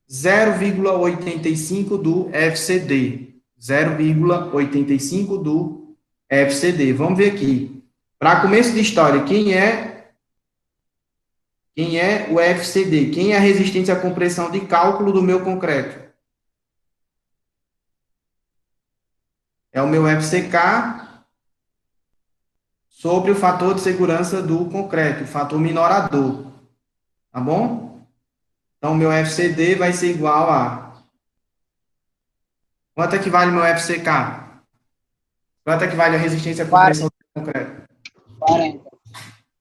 0,85 do FCD. 0,85 do FCD. Vamos ver aqui. Para começo de história, quem é o FCD? Quem é a resistência à compressão de cálculo do meu concreto? É o meu FCK sobre o fator de segurança do concreto, o fator minorador. Tá bom? Então, o meu FCD vai ser igual a... Quanto é que vale o meu FCK? Quanto é que vale a resistência à compressão do concreto?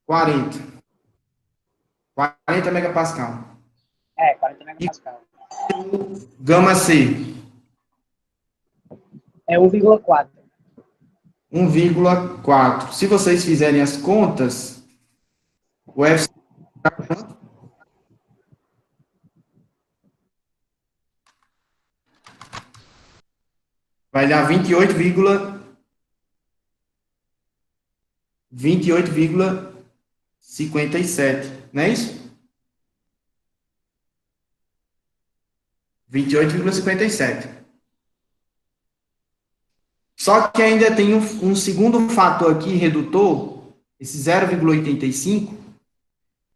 40 megapascal. 40 megapascal. Gama C? É 1,4. 1,4. Se vocês fizerem as contas, o FCK vai dar 28,57, não é isso? 28,57. Só que ainda tem um segundo fator aqui, redutor, esse 0,85,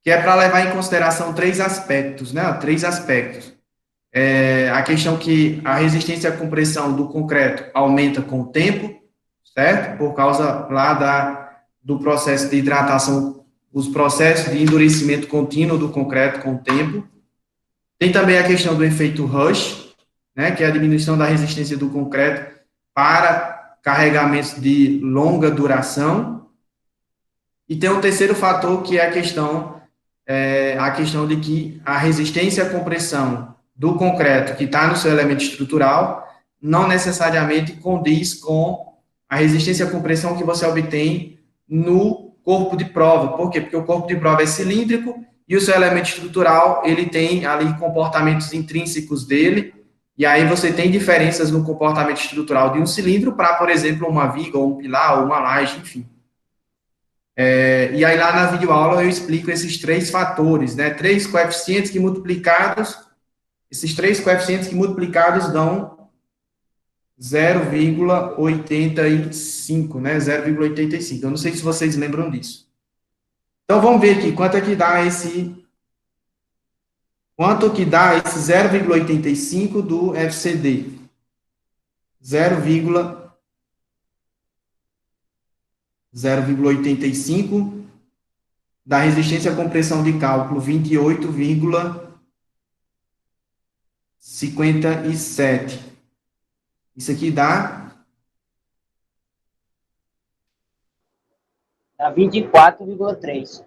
que é para levar em consideração três aspectos, né? Três aspectos. A questão que a resistência à compressão do concreto aumenta com o tempo, certo? Por causa lá do processo de hidratação, os processos de endurecimento contínuo do concreto com o tempo. Tem também a questão do efeito Rush, né? Que é a diminuição da resistência do concreto para carregamentos de longa duração. E tem um terceiro fator, que é a questão de que a resistência à compressão do concreto que está no seu elemento estrutural não necessariamente condiz com a resistência à compressão que você obtém no corpo de prova. Por quê? Porque o corpo de prova é cilíndrico e o seu elemento estrutural, ele tem ali comportamentos intrínsecos dele, e aí você tem diferenças no comportamento estrutural de um cilindro para, por exemplo, uma viga, ou um pilar, ou uma laje, enfim. E aí lá na videoaula eu explico esses três fatores, né? Esses três coeficientes que multiplicados dão 0,85, né? 0,85. Eu não sei se vocês lembram disso. Então, vamos ver aqui, quanto que dá esse 0,85 do FCD? 0,85 da resistência à compressão de cálculo, 28,57. Isso aqui dá 24,3.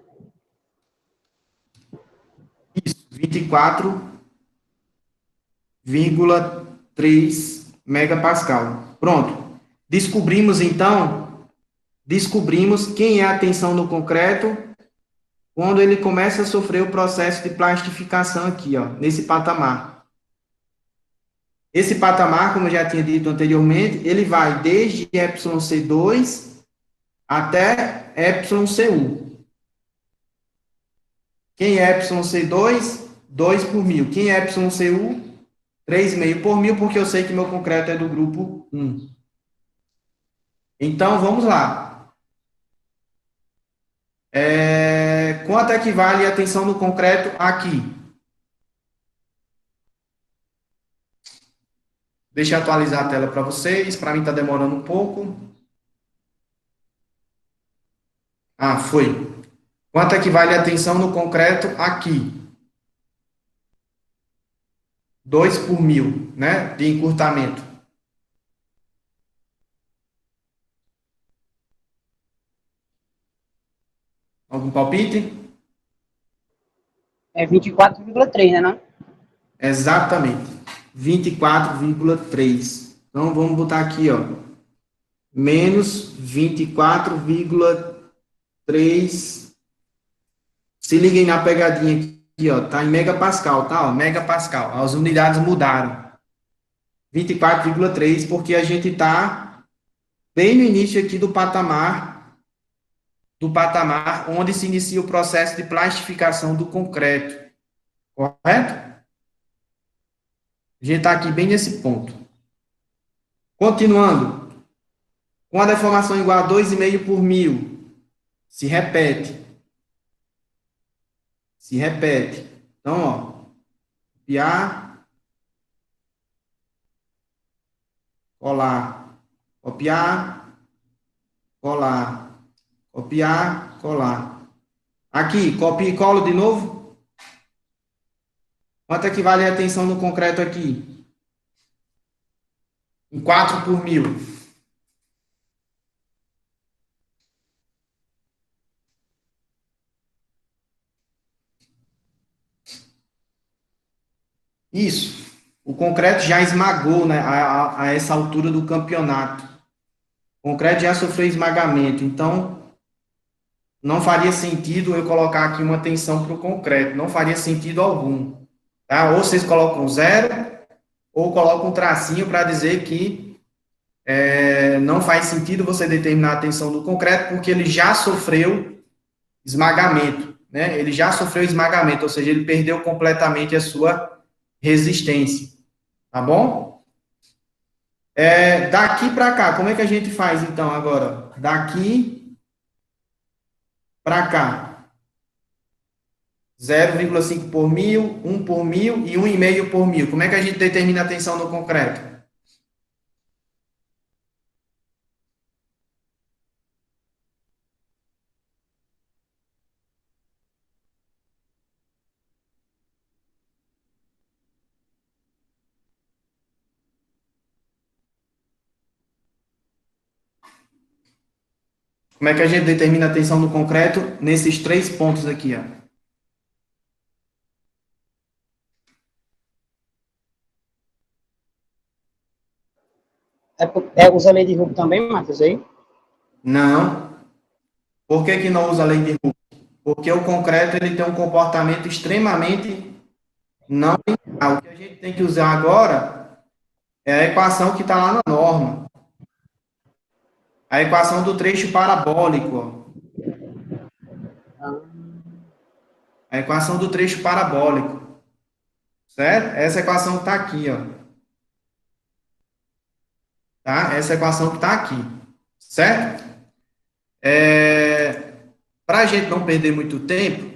isso, 24,3 megapascal. Pronto. Descobrimos quem é a tensão no concreto quando ele começa a sofrer o processo de plastificação aqui, ó, nesse patamar. Esse patamar, como eu já tinha dito anteriormente, ele vai desde εC2 até εCu. Quem é εC2? 2 por mil. Quem é εCu? 3,5 por mil, porque eu sei que meu concreto é do grupo 1. Então, vamos lá. Quanto é que vale a tensão no concreto aqui? Deixa eu atualizar a tela para vocês. Para mim está demorando um pouco. Ah, foi. Quanto é que vale a tensão no concreto aqui? 2 por mil, né? De encurtamento. Algum palpite? É 24,3, né, não? Exatamente. 24,3. Então, vamos botar aqui, ó. Menos 24,3. Se liguem na pegadinha aqui, ó. Tá em megapascal, tá? Ó, megapascal. As unidades mudaram. 24,3, porque a gente tá bem no início aqui do patamar onde se inicia o processo de plastificação do concreto. Correto? A gente está aqui bem nesse ponto. Continuando. Com a deformação igual a 2,5 por mil, se repete. Se repete. Então, ó. Copiar. Colar. Copiar. Colar. Copiar. Colar. Aqui, copia e colo de novo. Quanto é que vale a tensão no concreto aqui? Em 4 por mil. Isso. O concreto já esmagou, né, a essa altura do campeonato. O concreto já sofreu esmagamento. Então, não faria sentido eu colocar aqui uma tensão para o concreto. Não faria sentido algum. Tá? Ou vocês colocam 0, ou colocam um tracinho para dizer que não faz sentido você determinar a tensão do concreto, porque ele já sofreu esmagamento. Né? Ele já sofreu esmagamento, ou seja, ele perdeu completamente a sua resistência. Tá bom? Daqui para cá, como é que a gente faz, então, agora? Daqui para cá. 0,5 por mil, 1 por mil e 1,5 por mil. Como é que a gente determina a tensão no concreto? Como é que a gente determina a tensão no concreto? Nesses 3 pontos aqui, ó. Usa a lei de Hooke também, Matheus, aí? Não. Por que não usa a lei de Hooke? Porque o concreto ele tem um comportamento extremamente não linear. O que a gente tem que usar agora é a equação que está lá na norma. A equação do trecho parabólico, ó. A equação do trecho parabólico. Certo? Essa equação está aqui, ó. tá? Essa equação que está aqui, certo? Para a gente não perder muito tempo,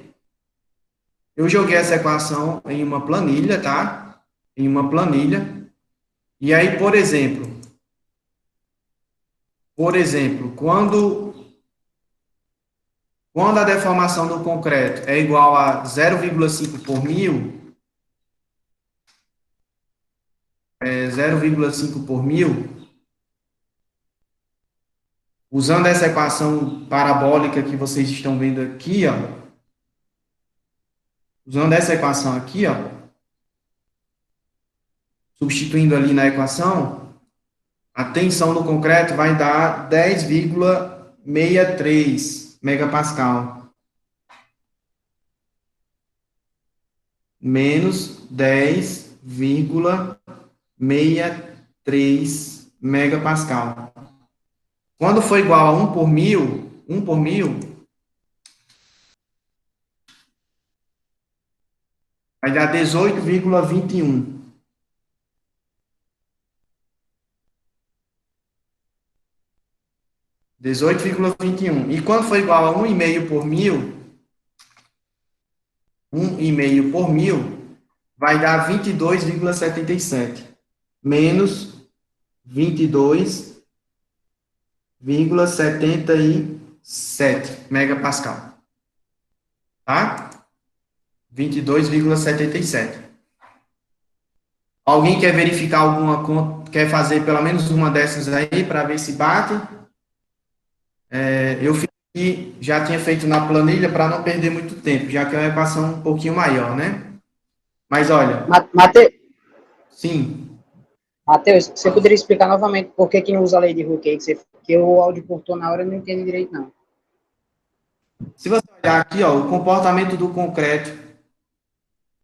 eu joguei essa equação em uma planilha, tá? Em uma planilha. E aí, quando a deformação do concreto é igual a 0,5 por mil, 0,5 por mil, usando essa equação parabólica que vocês estão vendo aqui, ó, usando essa equação aqui, ó, substituindo ali na equação, a tensão no concreto vai dar 10,63 megapascal. Menos 10,63 megapascal. Quando for igual a 1 por mil, vai dar 18,21. E quando for igual a 1,5 por mil, 1,5 por mil, vai dar 22,77. Menos 22,77 megapascal. Tá? 22,77. Alguém quer verificar alguma conta, quer fazer pelo menos uma dessas aí para ver se bate? Eu fiz aqui, já tinha feito na planilha para não perder muito tempo, já que é uma equação um pouquinho maior, né? Mas olha. Sim. Matheus, você poderia explicar novamente por que não usa a lei de Hooke aí, que o áudio cortou na hora e não entendi direito, não. Se você olhar aqui, ó, o comportamento do concreto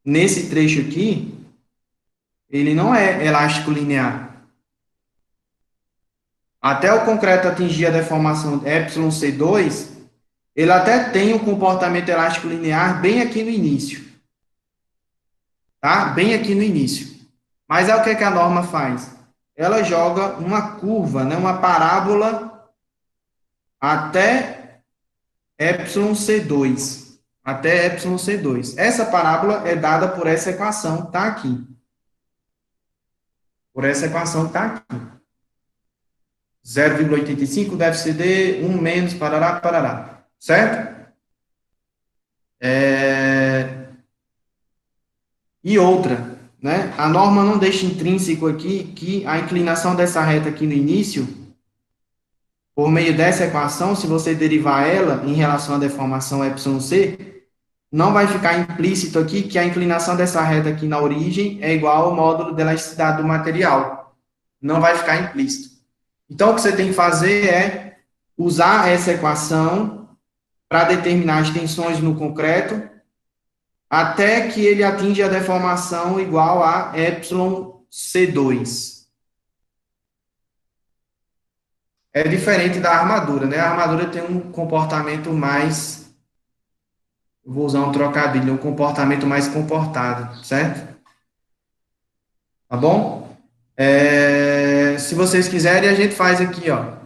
nesse trecho aqui, ele não é elástico linear. Até o concreto atingir a deformação εc2, ele até tem um comportamento elástico linear bem aqui no início. Tá? Bem aqui no início. Mas é o que a norma faz? Ela joga uma curva, né, uma parábola até εc2. Até εc2. Essa parábola é dada por essa equação que está aqui. Por essa equação que está aqui. 0,85 deve ceder 1 menos, parará, parará. Certo? E outra, né? A norma não deixa intrínseco aqui que a inclinação dessa reta aqui no início, por meio dessa equação, se você derivar ela em relação à deformação εc, não vai ficar implícito aqui que a inclinação dessa reta aqui na origem é igual ao módulo de elasticidade do material. Não vai ficar implícito. Então, o que você tem que fazer é usar essa equação para determinar as tensões no concreto até que ele atinja a deformação igual a εc2. É diferente da armadura, né? A armadura tem um comportamento mais, vou usar um trocadilho, um comportamento mais comportado, certo? Tá bom? Se vocês quiserem, a gente faz aqui, ó.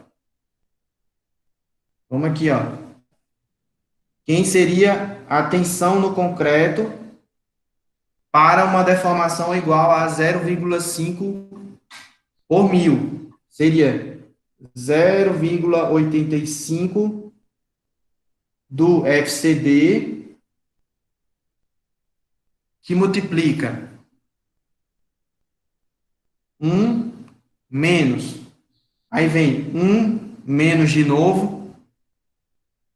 Vamos aqui, ó. Quem seria a tensão no concreto para uma deformação igual a 0,5 por mil? Seria 0,85 do FCD, que multiplica 1 menos, aí vem 1 menos de novo,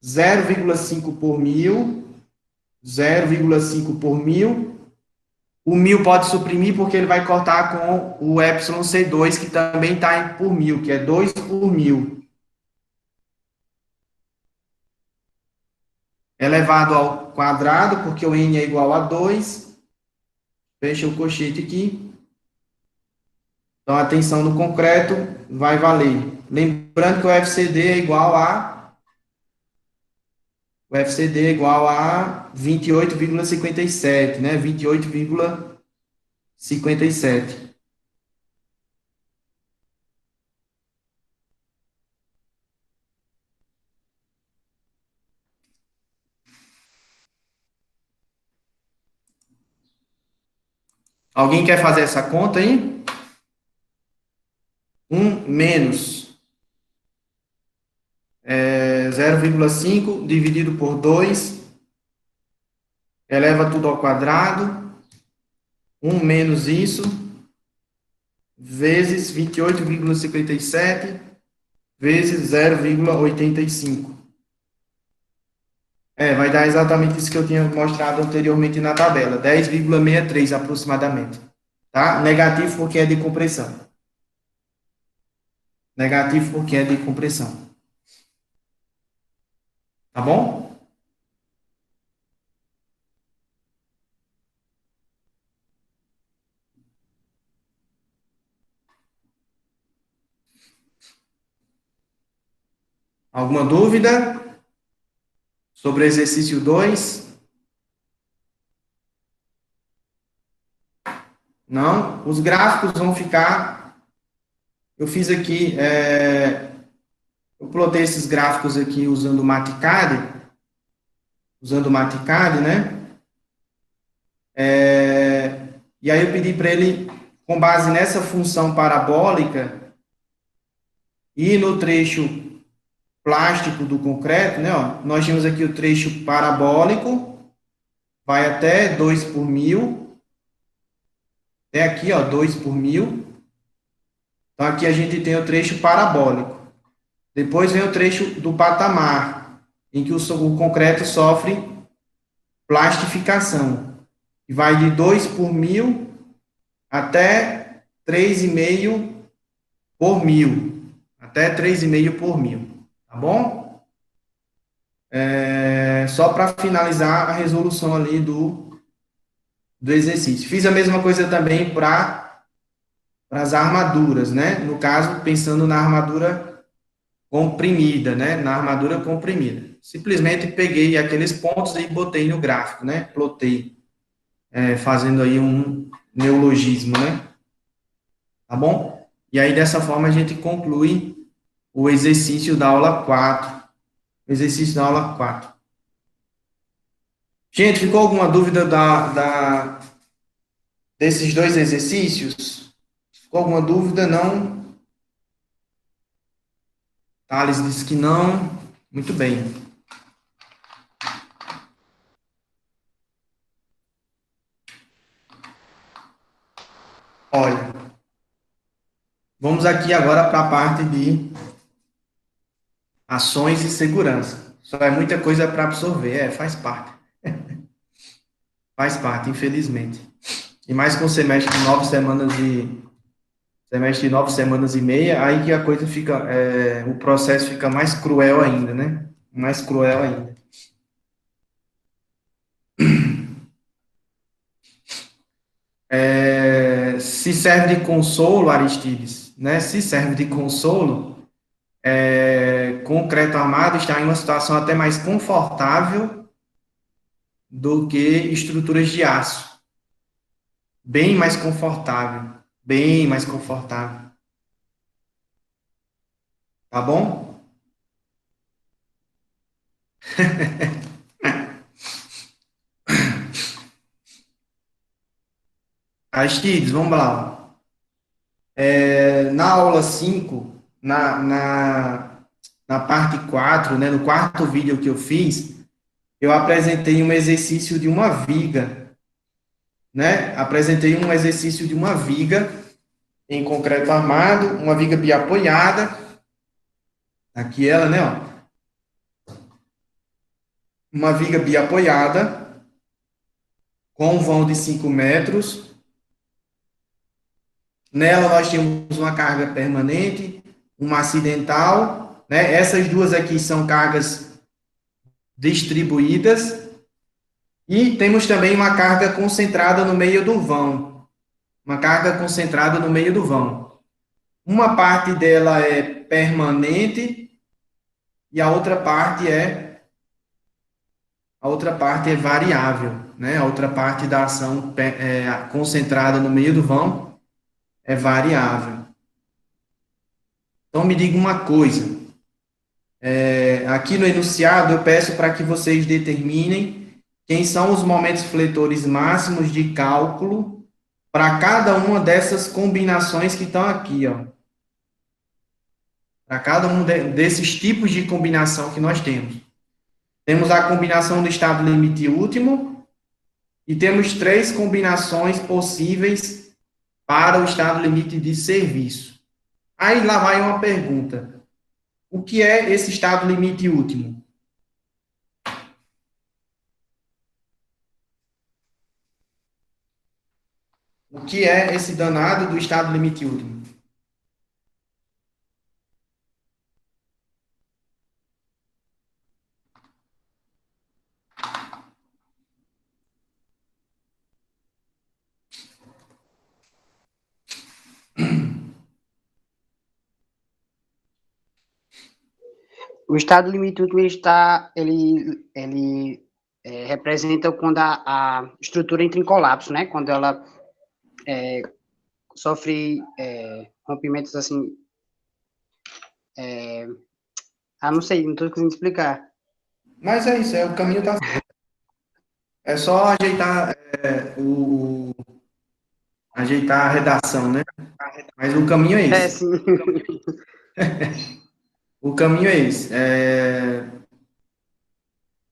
0,5 por mil, 0,5 por mil, o mil pode suprimir porque ele vai cortar com o εc2, que também está por mil, que é 2 por mil. Elevado ao quadrado, porque o n é igual a 2. Fecha o colchete aqui. Então, a tensão no concreto vai valer. Lembrando que o FCD é igual a 28,57, né? 28,57. Alguém quer fazer essa conta aí? 1 menos 0,5 dividido por 2, eleva tudo ao quadrado, 1 menos isso, vezes 28,57, vezes 0,85. Vai dar exatamente isso que eu tinha mostrado anteriormente na tabela, 10,63 aproximadamente. Tá? Negativo porque é de compressão. Negativo porque é de compressão. Tá bom? Alguma dúvida sobre o exercício 2? Não? Os gráficos vão ficar... Eu fiz aqui... eu plotei esses gráficos aqui usando o Mathcad, né? E aí eu pedi para ele, com base nessa função parabólica, e no trecho plástico do concreto, né? Ó, nós temos aqui o trecho parabólico, vai até 2 por mil, até aqui, ó, 2 por mil. Então, aqui a gente tem o trecho parabólico. Depois vem o trecho do patamar, em que o concreto sofre plastificação, que vai de 2 por mil até 3,5 por mil. Até 3,5 por mil. Tá bom? Só para finalizar a resolução ali do exercício. Fiz a mesma coisa também para as armaduras, né? No caso, pensando na armadura comprimida, né? Na armadura comprimida. Simplesmente peguei aqueles pontos e botei no gráfico, né? Plotei, fazendo aí um neologismo, né? Tá bom? E aí, dessa forma, a gente conclui o exercício da aula 4. Exercício da aula 4. Gente, ficou alguma dúvida desses dois exercícios? Ficou alguma dúvida? Não? Thales disse que não. Muito bem. Olha, vamos aqui agora para a parte de ações e segurança. Só é muita coisa para absorver, faz parte. Faz parte, infelizmente. E mais com o semestre de 9 semanas e meia, aí que a coisa fica, o processo fica mais cruel ainda, né? Mais cruel ainda. Se serve de consolo, Aristides, né? Se serve de consolo, concreto armado está em uma situação até mais confortável do que estruturas de aço. Bem mais confortável. Bem mais confortável. Tá bom? Aristides, vamos lá. Na aula 5, na parte 4, né, no quarto vídeo que eu fiz, eu apresentei um exercício de uma viga, né? Apresentei um exercício de uma viga em concreto armado, uma viga biapoiada. Aqui ela, né, ó. Uma viga biapoiada com um vão de 5 metros. Nela nós temos uma carga permanente, uma acidental, né? Essas duas aqui são cargas distribuídas. E temos também uma carga concentrada no meio do vão. Uma carga concentrada no meio do vão. Uma parte dela é permanente e a outra parte é variável, né? A outra parte da ação concentrada no meio do vão é variável. Então, me diga uma coisa. Aqui no enunciado, eu peço para que vocês determinem quem são os momentos fletores máximos de cálculo para cada uma dessas combinações que estão aqui, ó. Para cada um desses tipos de combinação que nós temos. Temos a combinação do estado limite último e temos 3 combinações possíveis para o estado limite de serviço. Aí lá vai uma pergunta. O que é esse estado limite último? O que é esse danado do estado limite último? O estado limite último ele representa quando a estrutura entra em colapso, né? Quando ela sofre rompimentos assim. Não sei, não estou conseguindo explicar. Mas é isso, o caminho está certo. É só ajeitar ajeitar a redação, né? Mas o caminho é esse. Sim. O caminho é esse.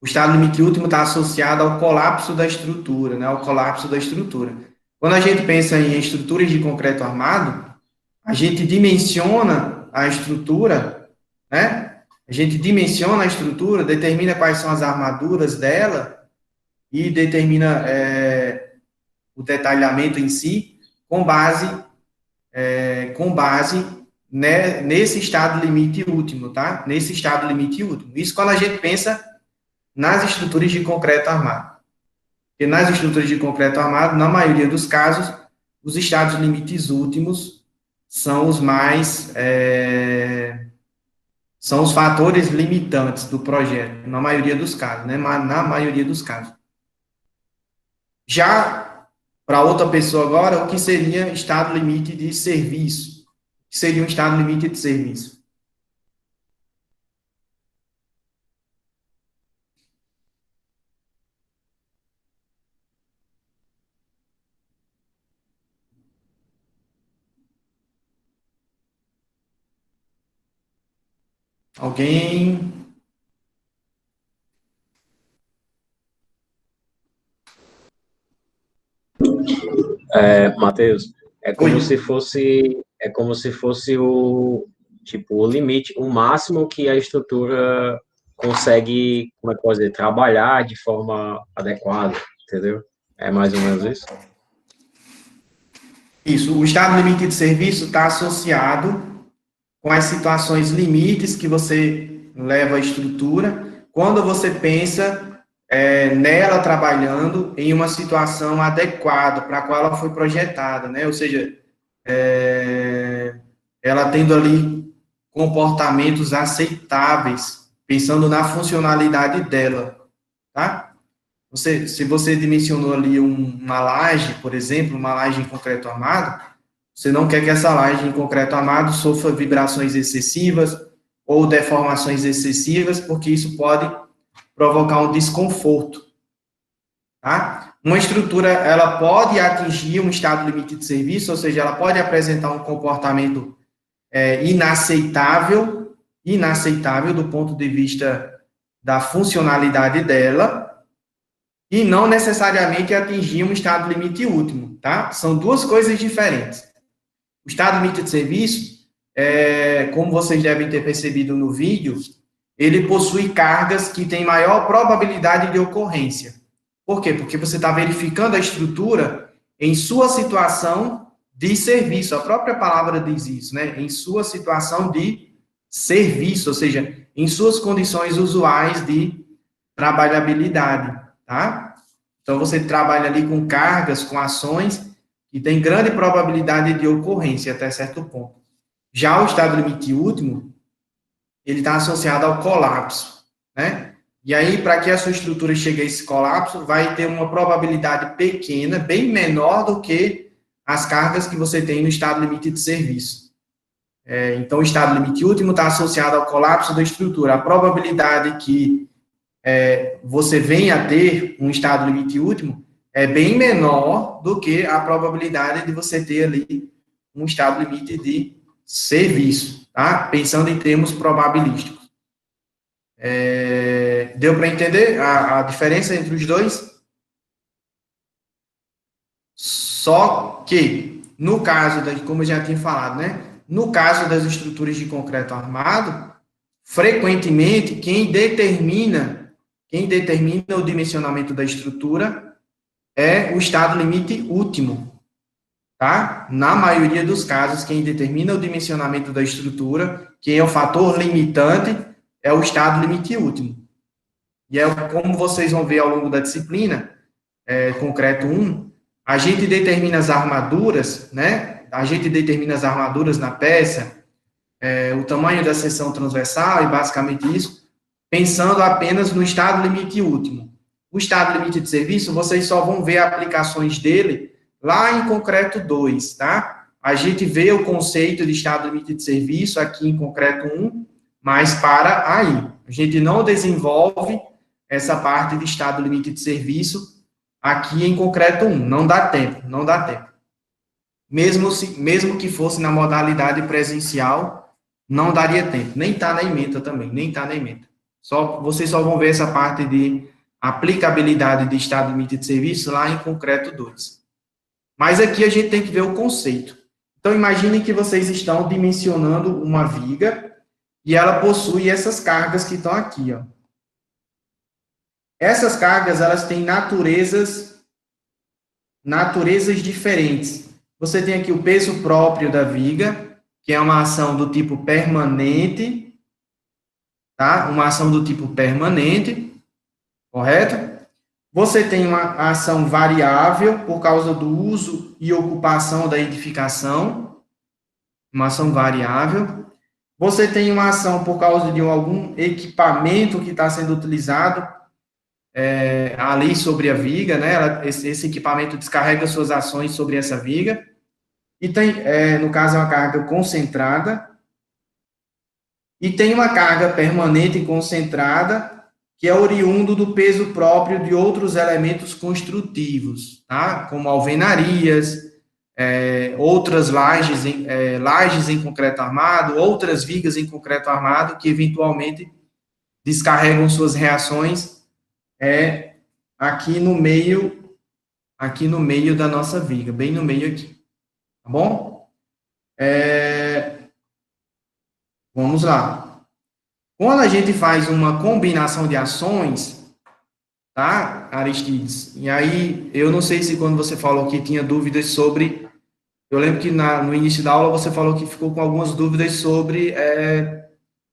O estado limite último está associado ao colapso da estrutura, né? Ao colapso da estrutura. Quando a gente pensa em estruturas de concreto armado, a gente dimensiona a estrutura, né? A gente dimensiona a estrutura, determina quais são as armaduras dela e determina o detalhamento em si com base nesse estado limite último, tá? Nesse estado limite último. Isso quando a gente pensa nas estruturas de concreto armado. Porque nas estruturas de concreto armado, na maioria dos casos, os estados limites últimos são os mais são os fatores limitantes do projeto, na maioria dos casos, né? Na maioria dos casos. Já para outra pessoa agora, o que seria estado limite de serviço? O que seria um estado limite de serviço? Alguém? Matheus, é como se fosse o limite, o máximo que a estrutura consegue, como é que pode dizer, trabalhar de forma adequada, entendeu? É mais ou menos isso? Isso, o estado limite de serviço está associado com as situações limites que você leva à estrutura, quando você pensa nela trabalhando em uma situação adequada para a qual ela foi projetada, né? Ou seja, ela tendo ali comportamentos aceitáveis, pensando na funcionalidade dela, tá? Se você dimensionou ali uma laje, por exemplo, uma laje em concreto armado, você não quer que essa laje em concreto armado sofra vibrações excessivas ou deformações excessivas, porque isso pode provocar um desconforto, tá? Uma estrutura, ela pode atingir um estado limite de serviço, ou seja, ela pode apresentar um comportamento inaceitável do ponto de vista da funcionalidade dela, e não necessariamente atingir um estado limite último, tá? São duas coisas diferentes. O estado limite de serviço, como vocês devem ter percebido no vídeo, ele possui cargas que têm maior probabilidade de ocorrência. Por quê? Porque você está verificando a estrutura em sua situação de serviço. A própria palavra diz isso, né? Em sua situação de serviço, ou seja, em suas condições usuais de trabalhabilidade, tá? Então, você trabalha ali com cargas, com ações que têm grande probabilidade de ocorrência até certo ponto. Já o estado limite último, ele está associado ao colapso, né? E aí, para que a sua estrutura chegue a esse colapso, vai ter uma probabilidade pequena, bem menor do que as cargas que você tem no estado limite de serviço. Então, o estado limite último está associado ao colapso da estrutura. A probabilidade que você venha a ter um estado limite último é bem menor do que a probabilidade de você ter ali um estado limite de serviço, tá? Pensando em termos probabilísticos. Deu para entender a diferença entre os dois? Só que, no caso, como eu já tinha falado, né? No caso das estruturas de concreto armado, frequentemente, quem determina o dimensionamento da estrutura é o estado limite último, tá? Na maioria dos casos, quem determina o dimensionamento da estrutura, quem é o fator limitante, é o estado limite último. E como vocês vão ver ao longo da disciplina, concreto 1, a gente determina as armaduras, né? A gente determina as armaduras na peça, o tamanho da seção transversal e basicamente isso, pensando apenas no estado limite último. O estado limite de serviço, vocês só vão ver aplicações dele lá em concreto 2, tá? A gente vê o conceito de estado limite de serviço aqui em concreto 1, mas para aí. A gente não desenvolve essa parte de estado limite de serviço aqui em concreto 1. Não dá tempo. Mesmo que fosse na modalidade presencial, não daria tempo. Nem está na ementa também, Vocês só vão ver essa parte de aplicabilidade de estado limite de serviço lá em concreto 2. Mas aqui a gente tem que ver o conceito. Então, imaginem que vocês estão dimensionando uma viga e ela possui essas cargas que estão aqui, ó. Essas cargas, elas têm naturezas diferentes. Você tem aqui o peso próprio da viga, que é uma ação do tipo permanente, tá? Uma ação do tipo permanente, correto? Você tem uma ação variável por causa do uso e ocupação da edificação, uma ação variável. Você tem uma ação por causa de algum equipamento que está sendo utilizado ali sobre a viga, né? Esse equipamento descarrega suas ações sobre essa viga. E tem, no caso, é uma carga concentrada. E tem uma carga permanente concentrada, que é oriundo do peso próprio de outros elementos construtivos, tá? Como alvenarias, outras lajes em concreto armado, outras vigas em concreto armado, que eventualmente descarregam suas reações aqui no meio da nossa viga, bem no meio aqui, tá bom? Vamos lá. Quando a gente faz uma combinação de ações, tá, Aristides? E aí, eu não sei se quando você falou que tinha dúvidas sobre... Eu lembro que no início da aula você falou que ficou com algumas dúvidas sobre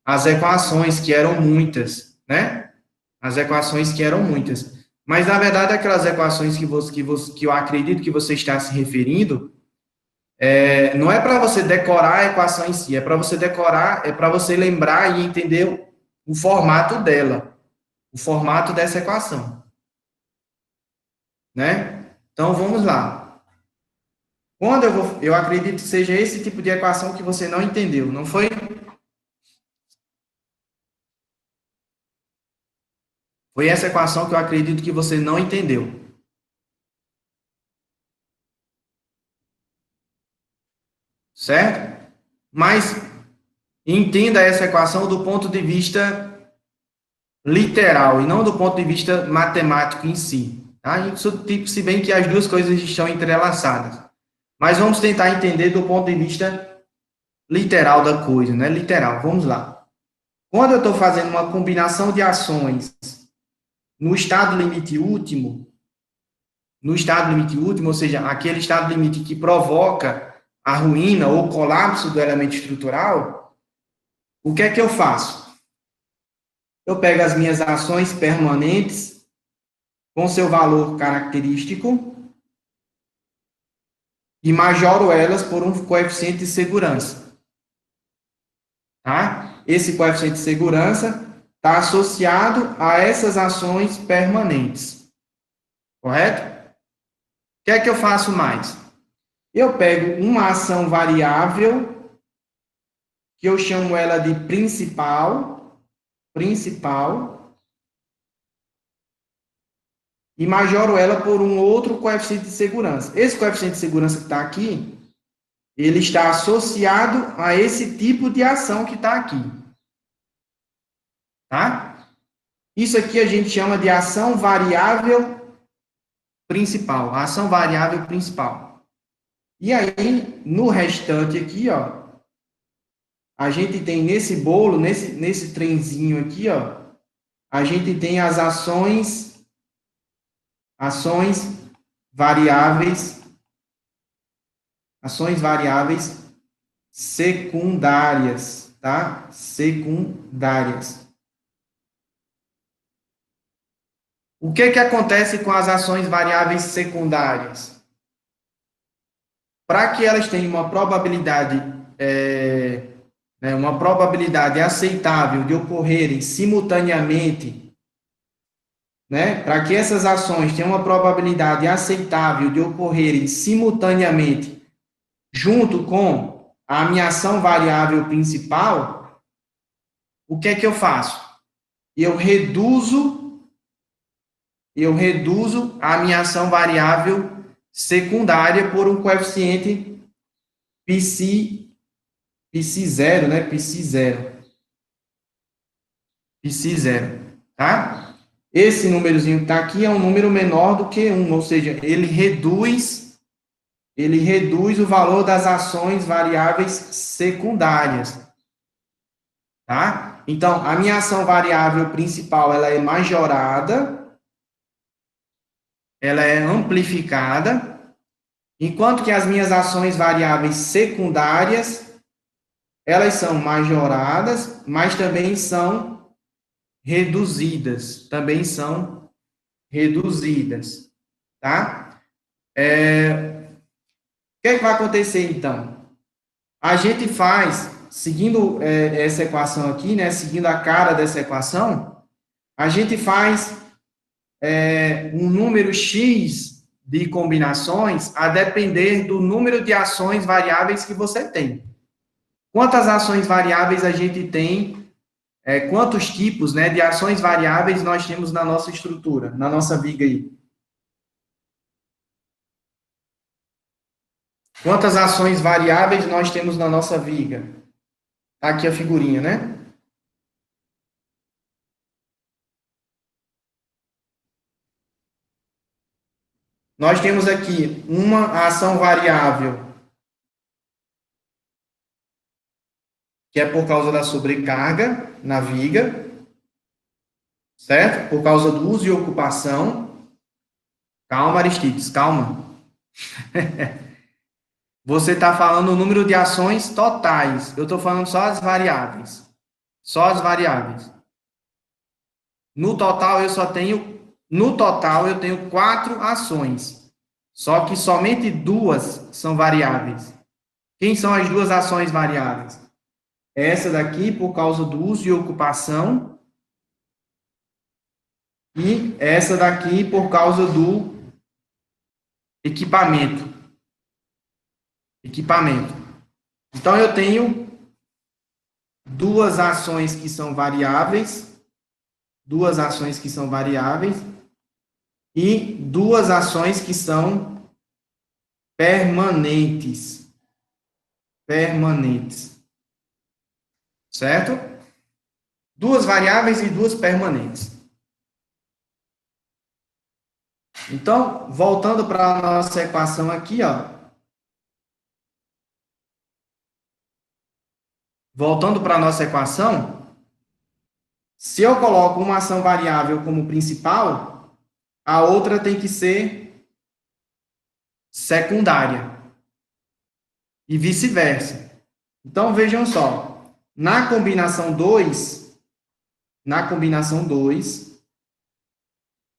as equações, que eram muitas, né? As equações que eram muitas. Mas, na verdade, aquelas equações que eu acredito que você está se referindo, não é para você decorar a equação em si, é para você decorar, é para você lembrar e entender o formato dela, o formato dessa equação. Né? Então, vamos lá. Quando eu acredito que seja esse tipo de equação que você não entendeu, não foi? Foi essa equação que eu acredito que você não entendeu. Certo? Mas entenda essa equação do ponto de vista literal e não do ponto de vista matemático em si. Tá? Isso, se bem que as duas coisas estão entrelaçadas. Mas vamos tentar entender do ponto de vista literal da coisa, né? Literal, vamos lá. Quando eu estou fazendo uma combinação de ações no estado limite último, ou seja, aquele estado limite que provoca a ruína ou colapso do elemento estrutural, o que é que eu faço? Eu pego as minhas ações permanentes com seu valor característico e majoro elas por um coeficiente de segurança. Tá? Esse coeficiente de segurança está associado a essas ações permanentes. Correto? O que é que eu faço mais? Eu pego uma ação variável, que eu chamo ela de principal, e majoro ela por um outro coeficiente de segurança. Esse coeficiente de segurança que está aqui, ele está associado a esse tipo de ação que está aqui. Tá? Isso aqui a gente chama de ação variável principal. Ação variável principal. E aí, no restante aqui, ó, a gente tem nesse bolo, nesse trenzinho aqui, ó, a gente tem as ações variáveis secundárias, tá? Secundárias. O que acontece com as ações variáveis secundárias? Para que elas tenham uma probabilidade aceitável de ocorrerem simultaneamente, né? Para que essas ações tenham uma probabilidade aceitável de ocorrerem simultaneamente junto com a minha ação variável principal, o que é que eu faço? Eu reduzo a minha ação variável secundária por um coeficiente Psi0, né? Psi0, tá? Esse númerozinho que está aqui é um número menor do que 1, ou seja, ele reduz o valor das ações variáveis secundárias, tá? Então, a minha ação variável principal, ela é majorada, ela é amplificada, enquanto que as minhas ações variáveis secundárias, elas são majoradas, mas também são reduzidas, tá? O que é que vai acontecer, então? A gente faz, seguindo essa equação aqui, né, seguindo a cara dessa equação, a gente faz um número X de combinações a depender do número de ações variáveis que você tem. Quantas ações variáveis a gente tem, quantos tipos, né, de ações variáveis nós temos na nossa estrutura, na nossa viga aí? Quantas ações variáveis nós temos na nossa viga? Tá aqui a figurinha, né? Nós temos aqui uma ação variável, que é por causa da sobrecarga na viga, certo? Por causa do uso e ocupação. Calma, Aristides, calma. Você está falando o número de ações totais. Eu estou falando só as variáveis. Só as variáveis. No total, eu tenho 4 ações. Só que somente 2 são variáveis. Quem são as 2 ações variáveis? Essa daqui, por causa do uso e ocupação. E essa daqui, por causa do equipamento. Então, eu tenho 2 ações que são variáveis. 2 ações que são variáveis. E 2 ações que são permanentes. Certo? 2 variáveis e 2 permanentes. Então, voltando para a nossa equação aqui, ó. Voltando para a nossa equação, se eu coloco uma ação variável como principal, a outra tem que ser secundária. E vice-versa. Então, vejam só. Na combinação 2,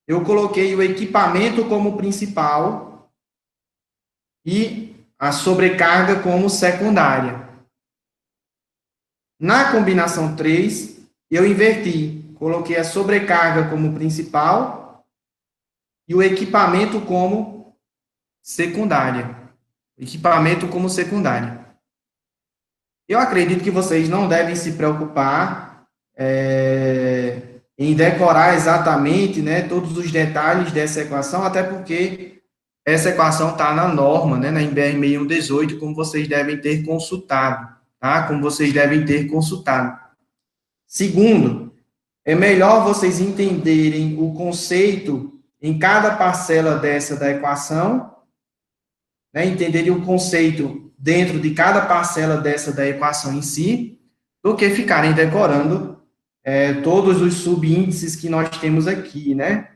eu coloquei o equipamento como principal e a sobrecarga como secundária. Na combinação 3, eu inverti. Coloquei a sobrecarga como principal e o equipamento como secundária. Eu acredito que vocês não devem se preocupar em decorar exatamente, né, todos os detalhes dessa equação, até porque essa equação está na norma, né, na NBR 6118, como vocês devem ter consultado, tá? Como vocês devem ter consultado. Segundo, é melhor vocês entenderem o conceito em cada parcela dessa da equação, né, entenderem o conceito dentro de cada parcela dessa da equação em si, do que ficarem decorando todos os subíndices que nós temos aqui, né?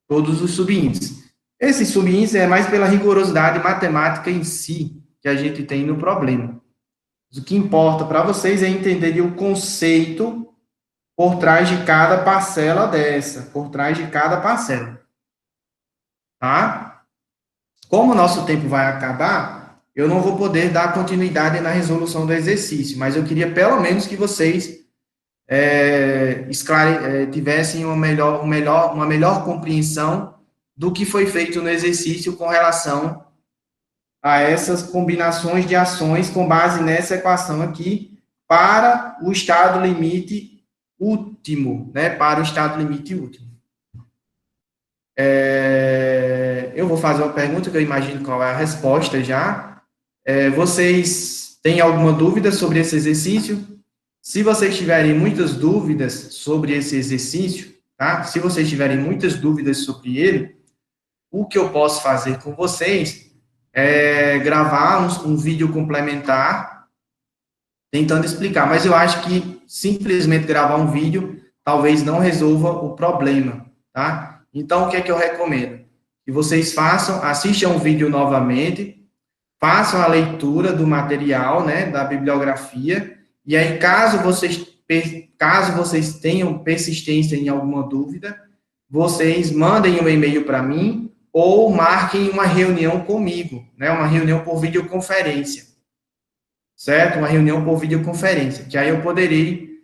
Todos os subíndices. Esse subíndice é mais pela rigorosidade matemática em si que a gente tem no problema. O que importa para vocês é entender o conceito por trás de cada parcela dessa, por trás de cada parcela. Tá? Como o nosso tempo vai acabar, eu não vou poder dar continuidade na resolução do exercício, mas eu queria pelo menos que vocês tivessem uma melhor compreensão do que foi feito no exercício com relação a essas combinações de ações com base nessa equação aqui para o estado limite último, né? Para o estado limite último. Eu vou fazer uma pergunta que eu imagino qual é a resposta já. Vocês têm alguma dúvida sobre esse exercício? Se vocês tiverem muitas dúvidas sobre esse exercício, tá? Se vocês tiverem muitas dúvidas sobre ele, o que eu posso fazer com vocês é gravar um vídeo complementar tentando explicar, mas eu acho que simplesmente gravar um vídeo talvez não resolva o problema, tá? Então, o que é que eu recomendo? Que vocês assistam o vídeo novamente, façam a leitura do material, né, da bibliografia, e aí, caso vocês tenham persistência em alguma dúvida, vocês mandem um e-mail para mim ou marquem uma reunião comigo, né? Uma reunião por videoconferência, certo? Uma reunião por videoconferência, que aí eu poderei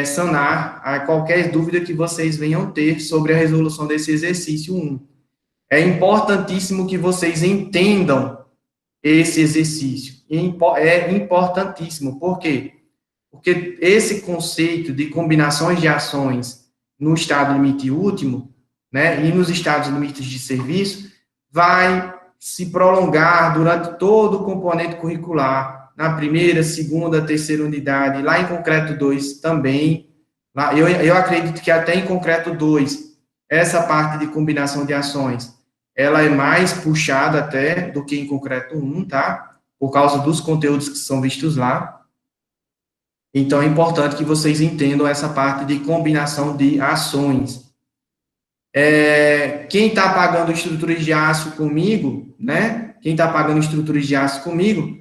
sanar qualquer dúvida que vocês venham ter sobre a resolução desse exercício 1. É importantíssimo que vocês entendam esse exercício. É importantíssimo, por quê? Porque esse conceito de combinações de ações no estado limite último, né, e nos estados limites de serviço, vai se prolongar durante todo o componente curricular, na primeira, segunda, terceira unidade, lá em concreto 2 também. Eu acredito que até em concreto 2, essa parte de combinação de ações, ela é mais puxada até do que em concreto 1, tá? Por causa dos conteúdos que são vistos lá. Então, é importante que vocês entendam essa parte de combinação de ações. Quem está pagando estruturas de aço comigo, né? Quem está pagando estruturas de aço comigo,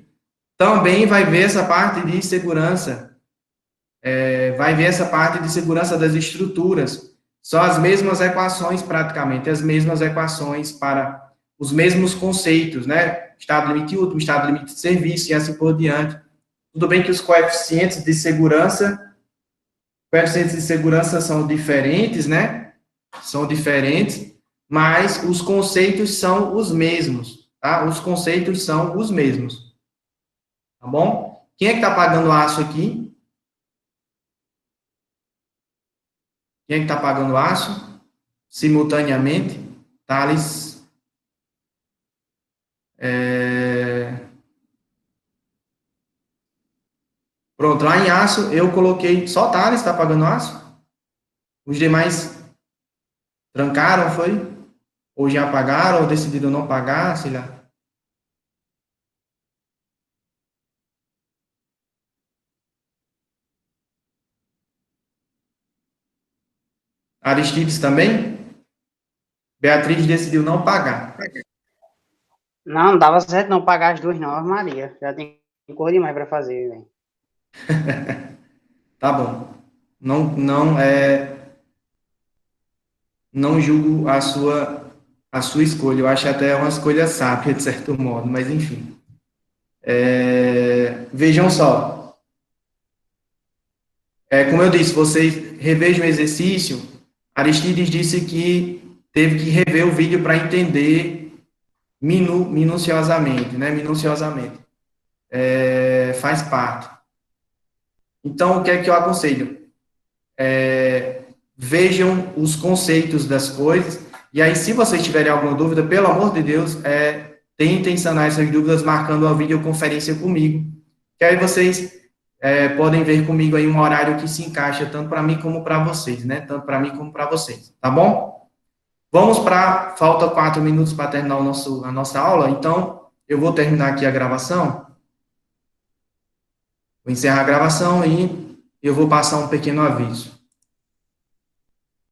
também vai ver essa parte de segurança. Vai ver essa parte de segurança das estruturas. São as mesmas equações, praticamente, as mesmas equações para os mesmos conceitos, né? Estado limite último, estado limite de serviço e assim por diante. Tudo bem que os coeficientes de segurança são diferentes, né? São diferentes, mas os conceitos são os mesmos, tá? Os conceitos são os mesmos. Tá bom? Quem é que está pagando aço aqui? Quem é que está pagando aço? Simultaneamente? Thales. Pronto, lá em aço eu coloquei, só Thales está pagando aço? Os demais trancaram, foi? Ou já pagaram, ou decidiram não pagar, sei lá. Aristides também? Beatriz decidiu não pagar. Não dava certo não pagar as duas, não, Ave Maria. Já tem coisa demais para fazer, velho. Tá bom. Não julgo a sua escolha. Eu acho até uma escolha sábia, de certo modo, mas enfim. Vejam só. Como eu disse, vocês revejam o exercício. Aristides disse que teve que rever o vídeo para entender minuciosamente, né? Minuciosamente. Faz parte. Então, o que é que eu aconselho? vejam os conceitos das coisas, e aí, se vocês tiverem alguma dúvida, pelo amor de Deus, tentem sanar essas dúvidas marcando uma videoconferência comigo, que aí vocês podem ver comigo aí um horário que se encaixa tanto para mim como para vocês, né? Tanto para mim como para vocês, tá bom? Vamos para, falta 4 minutos para terminar a nossa aula, então eu vou terminar aqui a gravação, vou encerrar a gravação e eu vou passar um pequeno aviso.